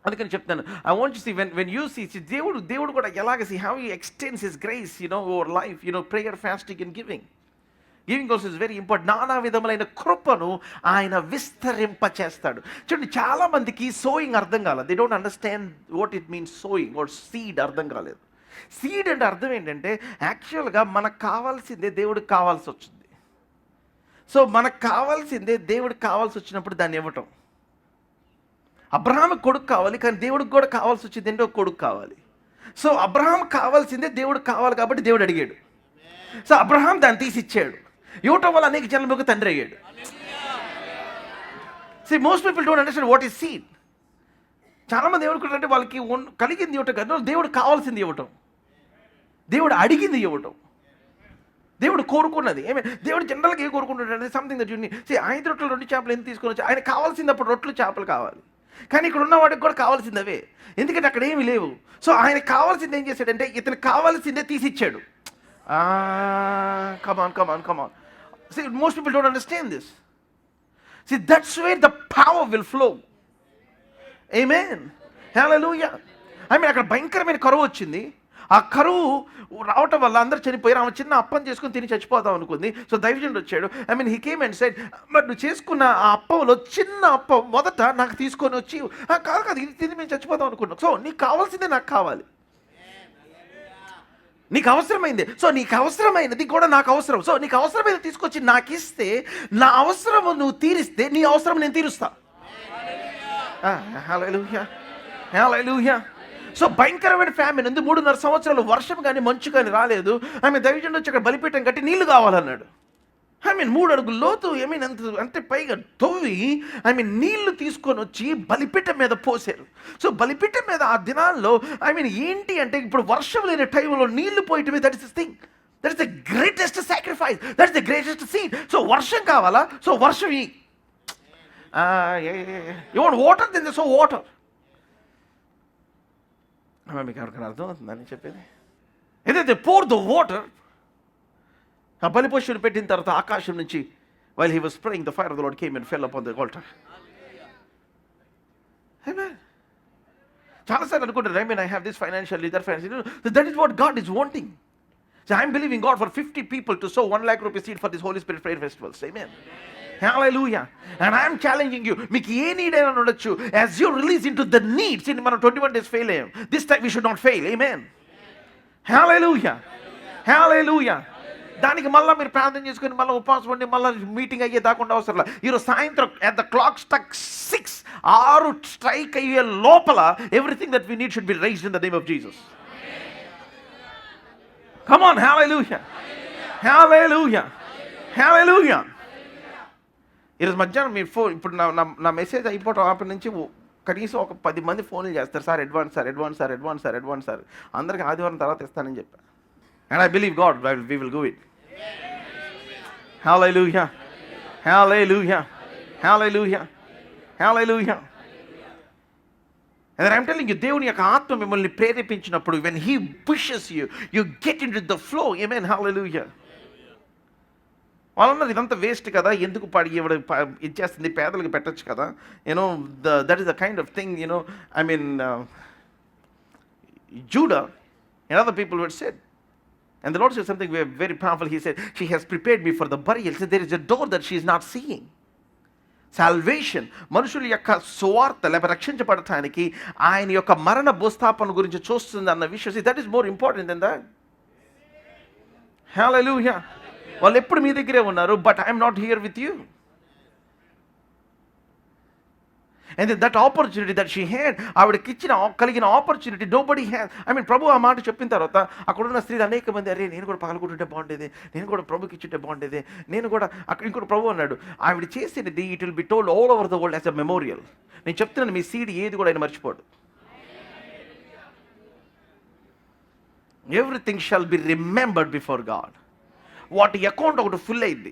అందుకని చెప్తాను, I want you to see when you see దేవుడు కూడా ఎలాగ see how he extends his grace, over life, prayer, fasting and giving. Giving also is very important. నానా విధములైన కృపను ఆయన విస్తరింపచేస్తాడు. చూడండి, చాలా మందికి సోయింగ్ అర్థం కాలేదు. They don't understand what it means sowing or seed అర్థం కాలేదు. సీడ్ అంటే అర్థం ఏంటంటే యాక్చువల్గా మనకు కావాల్సిందే దేవుడికి కావాల్సి వచ్చింది. సో మనకు కావాల్సిందే దేవుడికి కావాల్సి వచ్చినప్పుడు దాన్ని ఇవ్వటం. అబ్రహాంకి కొడుకు కావాలి, కానీ దేవుడికి కూడా కావాల్సి వచ్చింది ఏంటో కొడుకు కావాలి. సో అబ్రహాం కావాల్సిందే దేవుడికి కావాలి కాబట్టి దేవుడు అడిగాడు. సో అబ్రహాం దాన్ని తీసి ఇచ్చాడు. ఇవ్వటం వల్ల అనేక జన్మలకు తండ్రి అయ్యాడు. See, most people don't understand what is seed. చాలామంది ఏమనుకుంటారంటే వాళ్ళకి కలిగింది ఇవ్వటం కాదు, దేవుడు కావాల్సింది ఇవ్వటం, దేవుడు అడిగింది ఇవ్వటం, దేవుడు కోరుకున్నది. దేవుడు జనరల్గా ఏం కోరుకుంటుంటే something that you need. See, 5 రొట్టెలు 2 చేపలు ఎందుకు తీసుకొని వచ్చి ఆయన కావాల్సింది అప్పుడు రొట్టెలు చేపలు కావాలి, కానీ ఇక్కడ ఉన్న వాడికి కూడా కావాల్సింది అవే, ఎందుకంటే అక్కడ ఏమి లేవు. సో ఆయన కావాల్సింది ఏం చేశాడంటే ఇతను కావాల్సిందే తీసిచ్చాడు. Come on. See, most people don't understand this. See, that's where the power will flow. Amen. Hallelujah. అక్కడ భయంకరమైన కరువు వచ్చింది. ఆ కరువు రావటం వల్ల అందరూ చనిపోయారు. ఆమె చిన్న అప్పం చేసుకుని తిని చచ్చిపోతాం అనుకుంది. సో దైవజనుడు వచ్చాడు. హీ కేమ్ అండ్ సెడ్, మరి నువ్వు చేసుకున్న ఆ అప్పంలో చిన్న అప్పం మొదట నాకు తీసుకొని వచ్చి, కాదు ఇది తిని మేము చచ్చిపోతాం అనుకున్నాం. సో నీకు కావాల్సిందే నాకు కావాలి, నీకు అవసరమైంది. సో నీకు అవసరమైనది కూడా నాకు అవసరం. సో నీకు అవసరమైనది తీసుకొచ్చి నాకు ఇస్తే, నా అవసరము నువ్వు తీరిస్తే నీ అవసరం నేను తీరుస్తా. హల్లెలూయా, హల్లెలూయా. సో భయంకరమైన ఫ్యామిలీ ఉంది. 3.5 సంవత్సరాలు వర్షం కానీ మంచు కానీ రాలేదు. దైవజనుడు వచ్చి అక్కడ బలిపీఠం కట్టి నీళ్లు కావాలన్నాడు. 3 అడుగుల లోతు అంటే పైగా తవ్వి నీళ్లు తీసుకొని వచ్చి బలిపీఠం మీద పోసారు. సో బలిపీఠం మీద ఆ దినాల్లో ఏంటి అంటే ఇప్పుడు వర్షం లేని టైంలో నీళ్లు పోయటమే, that is this thing, that is the greatest sacrifice, that is the greatest seed. So వర్షం కావాలా, సో వర్షం you want water, then sow water. మీకు ఎవరికైనా అర్థం అవుతుందని చెప్పేది? ఏదైతే పోర్ ద వాటర్, ఆ బలిపశువుని పెట్టిన తర్వాత ఆకాశం నుంచి while he was praying, the fire of the Lord came and fell upon the altar. Amen. చాలాసార్లు అనుకుంటారు, I have this financially, that financially. That is what God is wanting. So I'm believing God for 50 people to sow 1 lakh rupee seed for this Holy Spirit prayer festivals. Amen. Hallelujah. And I'm challenging you, మీకు ఏ నీడ్ అయినా ఉండొచ్చు, as you release into the needs. మనం 21 days fail అయ్యాం. This time we should not fail. Amen. Hallelujah. Hallelujah. దానికి మళ్ళీ మీరు ప్రార్థన చేసుకుని మళ్ళీ ఉపవాసం ఉండి మళ్ళీ మీటింగ్ అయ్యే దాకుండా అవసరం లేదు. ఈరోజు సాయంత్రం at the clock struck 6 strike అయ్యే లోపల everything that we need should be raised in the name of Jesus. Come on, hallelujah. Hallelujah. Hallelujah. ఈరోజు మధ్యాహ్నం మీరు ఫోన్, ఇప్పుడు నా మెసేజ్ అయిపోవటం అప్పటి నుంచి కనీసం ఒక 10 మంది ఫోన్లు చేస్తారు, సార్ అడ్వాన్స్ సార్ అందరికి ఆదివారం తర్వాత ఇస్తానని చెప్పాను. And I believe God, we will do it. Hallelujah. Hallelujah. Hallelujah. Hallelujah. And I'm telling you, దేవుని యొక్క ఆత్మ మిమ్మల్ని ప్రేరేపించినప్పుడు, when he pushes you, you get into the flow. Amen. Hallelujah. వాళ్ళన్నది ఇదంతా వేస్ట్ కదా, ఎందుకు ఇచ్చేస్తుంది, పేదలకు పెట్టచ్చు కదా, that is the kind of thing, Judah and other people were said. And the Lord said something very powerful. He said, she has prepared me for the burial. He said, there is a door that she is not seeing. Salvation, మనుషుల యొక్క సువార్త లేక రక్షించబడటానికి ఆయన యొక్క మరణ భూస్థాపన గురించి చూస్తుంది అన్న విషయం, that is more important than that. Hallelujah. వాళ్ళు ఎప్పుడు మీ దగ్గరే ఉన్నారు, but I am not here with you. And then that opportunity that she had, ఆవిడకి కలిగిన ఆపర్చునిటీ nobody has. ప్రభు ఆ మాట చెప్పిన తర్వాత అక్కడున్న స్త్రీలు అనేక మంది, అరే నేను కూడా పగలగొట్టుంటే బాగుండేది, నేను కూడా ప్రభుకి ఇచ్చుంటే బాగుండేది, నేను కూడా అక్కడ ఇంకోటి ప్రభు అన్నాడు, ఆవిడ చేసినది it will be told all over the world as a memorial. నేను చెప్తున్నాను, మీ సీడ్ ఏది కూడా ఆయన మర్చిపోడు. Everything shall be remembered before God. వాటి అకౌంట్ ఒకటి ఫుల్ అయింది.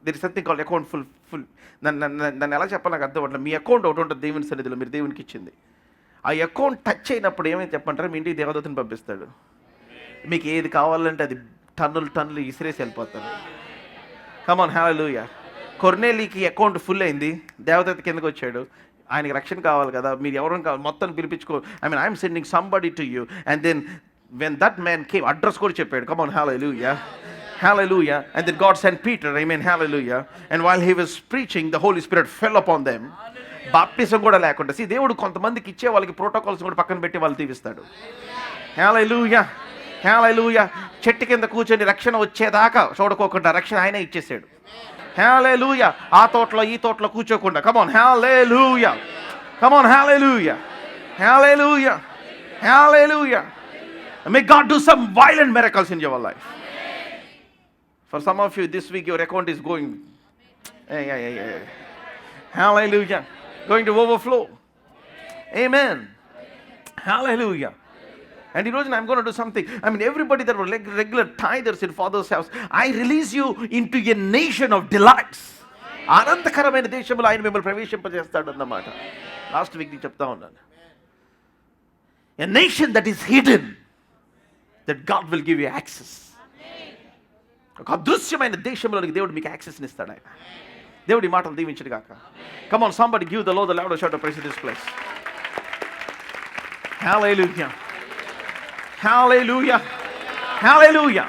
There is something called account full. నన్ను ఎలా చెప్పాలి నాకు అర్థం అవ్వట్లేదు. మీ అకౌంట్ ఒకటి ఉంటుంది దేవుని సన్నిధిలో, మీరు దేవునికి ఇచ్చింది. ఆ అకౌంట్ టచ్ అయినప్పుడు ఏమైతే చెప్పంటారు, మీ ఇంటికి దేవదూతని పంపిస్తాడు. మీకు ఏది కావాలంటే అది టన్నులు ఇసిరేసి వెళ్ళిపోతారు. కమాన్, హల్లెలూయా. కొర్నేలీకి అకౌంట్ ఫుల్ అయింది, దేవదూత కిందకు వచ్చాడు. ఆయనకి రక్షణ కావాలి కదా, మీరు ఎవరైనా కావాలి, మొత్తం పిలిపించుకో. I'm sending somebody to you. And then when that man came, address కూడా చెప్పాడు. Come on, hallelujah. Hallelujah. And then God sent Peter, amen, hallelujah. And while he was preaching, the Holy Spirit fell upon them. Baptism కూడా లేకుండా. దేవుడు కొంతమందికి ఇచ్చే వాళ్ళకి ప్రోటోకాల్స్ కూడా పక్కన పెట్టి వాళ్ళు తీవిస్తాడు. హల్లెలూయా, హల్లెలూయా. చెట్టు కింద కూర్చొని రక్షణ వచ్చేదాకా చూడకోకుండా రక్షణ ఆయనే ఇచ్చేసాడు. హల్లెలూయా. ఆ తోటలో ఈ తోటలో కూర్చోకుండా. Come on, hallelujah. Come on, hallelujah. Hallelujah. Hallelujah. May God do some violent miracles in your life. For some of you, this week your account is going, hallelujah, going to overflow. Amen. Hallelujah. And I'm going to do something. Everybody that were regular tithers in Father's house, I release you into a nation of delights. అనంతకరమైన దేశంలో ఆయన మిమ్మల్ని ప్రవేశింపజేస్తాడు అన్నమాట. లాస్ట్ వీక్ నేను చెప్తా ఉన్నాను. A nation that is hidden, that God will give you access. ఒక అదృశ్యమైన దేశంలోనికి దేవుడు మీకు యాక్సెస్ని ఇస్తాడు ఆయన. దేవుడి మాటలు దీవించడు గాక. Come on, somebody give the Lord the louder shout of praise in this place. Hallelujah. Hallelujah. Hallelujah.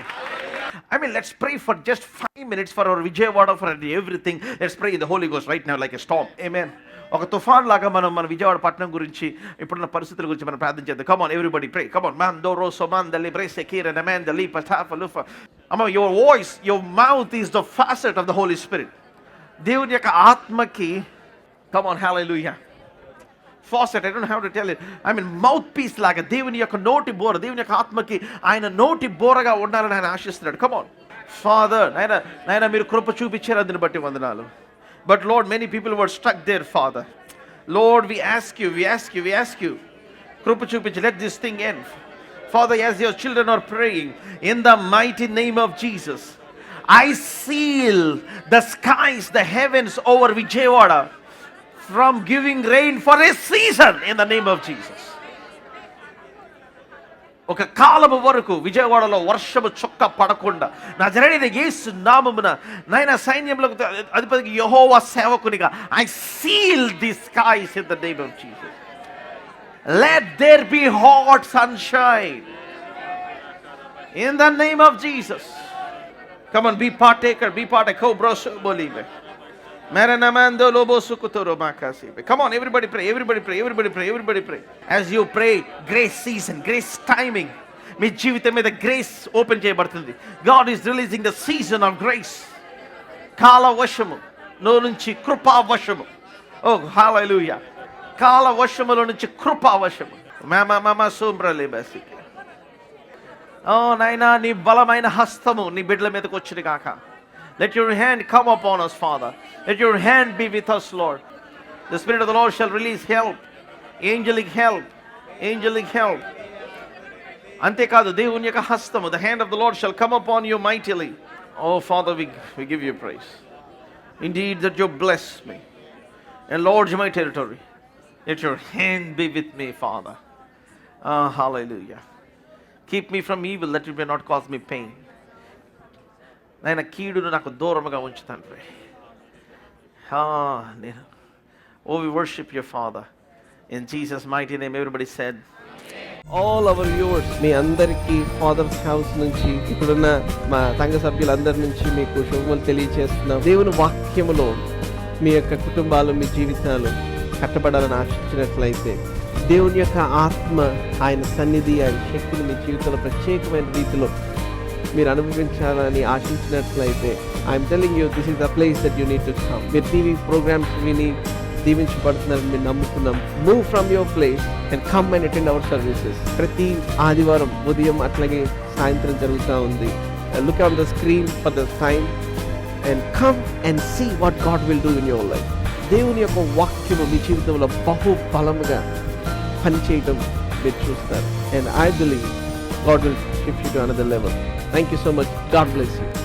Let's pray for just 5 minutes for our Vijayawada, for everything. Let's pray in the Holy Ghost right now like a storm. Amen. ఒక తుఫాన్ లాగా మన విజయవాడ పట్టణం గురించి, ఇప్పుడున్న పరిస్థితుల గురించి మనం ప్రార్థన చేద్దాం. Come on, everybody pray. Come on. Man do roso man de libre sekira na man de lipa tafa lufa. Your voice, your mouth is the facet of the Holy Spirit. దేవుని యొక్క ఆత్మకి, come on, hallelujah. Faucet, I don't know how to tell it. Mouth piece లాగా దేవుని యొక్క నోటి బోర, దేవుని యొక్క ఆత్మకి ఆయన నోటి బోరగా ఉండాలని ఆయన ఆశిస్తున్నాడు. Come on. Father, నాయన మీరు కృప చూపించారు, అందుని బట్టి వందనాలు. But Lord, many people were stuck there, Father. Lord, we ask you. Krupa chupinchi, let this thing end. Father, as your children are praying, in the mighty name of Jesus, I seal the skies, the heavens over Vijayawada from giving rain for a season in the name of Jesus. ఒక కాలము వరకు విజయవాడలో వర్షము చొక్క పడకుండా నజరేయుడైన యేసు నామమున నాయన సైన్యములకు అధిపతి యెహోవా సేవకునిగా I seal the skies in the name of Jesus. Let there be hot sunshine in the name of Jesus. Come on, be partaker, bro, so believe. Come on, everybody pray. As you pray, grace season, grace timing. మీ జీవితం మీద గ్రేస్ ఓపెన్ చేయబడుతుంది. God is releasing the season of grace. కాల వర్షము లో నుంచి కృపా వర్షము. Oh, hallelujah. కాల వర్షములో నుంచి కృపా వర్షము. మామా సోంబ్రలే బసి. Oh, నాయనా నీ బలమైన హస్తము నీ బిడ్డల మీదకి వచ్చింది కాక. Let your hand come upon us, Father. Let your hand be with us, Lord. The Spirit of the Lord shall release help, angelic help. అంతేకాదు దేవుని యొక్క హస్తము, the hand of the Lord shall come upon you mightily. Oh, Father, we give you praise. Indeed, that you bless me, enlarge my territory. Let your hand be with me, Father. Hallelujah. Keep me from evil, that it may not cause me pain. నాయన కీడును నాకు దూరముగా ఉంచు తండ్రి. Oh, we worship your Father. In Jesus' mighty name, everybody said. All our viewers, మీ అందరికీ ఫాదర్స్ హౌస్ నుంచి, ఇప్పుడున్న మా సంఘ సభ్యులందరి నుంచి మీకు శుభములు తెలియజేస్తున్నాం. దేవుని వాక్యములో మీ యొక్క కుటుంబాలు, మీ జీవితాలు కట్టబడాలని ఆశించినట్లయితే, దేవుని యొక్క ఆత్మ, ఆయన సన్నిధి, ఆయన శక్తిని మీ జీవితంలో ప్రత్యేకమైన రీతిలో మీరు అనుభవించాలని ఆశించినట్లయితే, I'm telling you, this is the place that you need to come. మీరు టీవీ ప్రోగ్రామ్స్ విని దీవించబడుతున్నారని మేము నమ్ముతున్నాం. Move from your place and come and attend our services. ప్రతి ఆదివారం ఉదయం అట్లాగే సాయంత్రం జరుగుతూ ఉంది. Look on the screen for the time and come and see what God will do in your life. దేవుని యొక్క వాక్యము మీ జీవితంలో బహు బలముగా పనిచేయడం మీరు చూస్తారు. And I believe God will shift you to another level. Thank you so much. God bless you.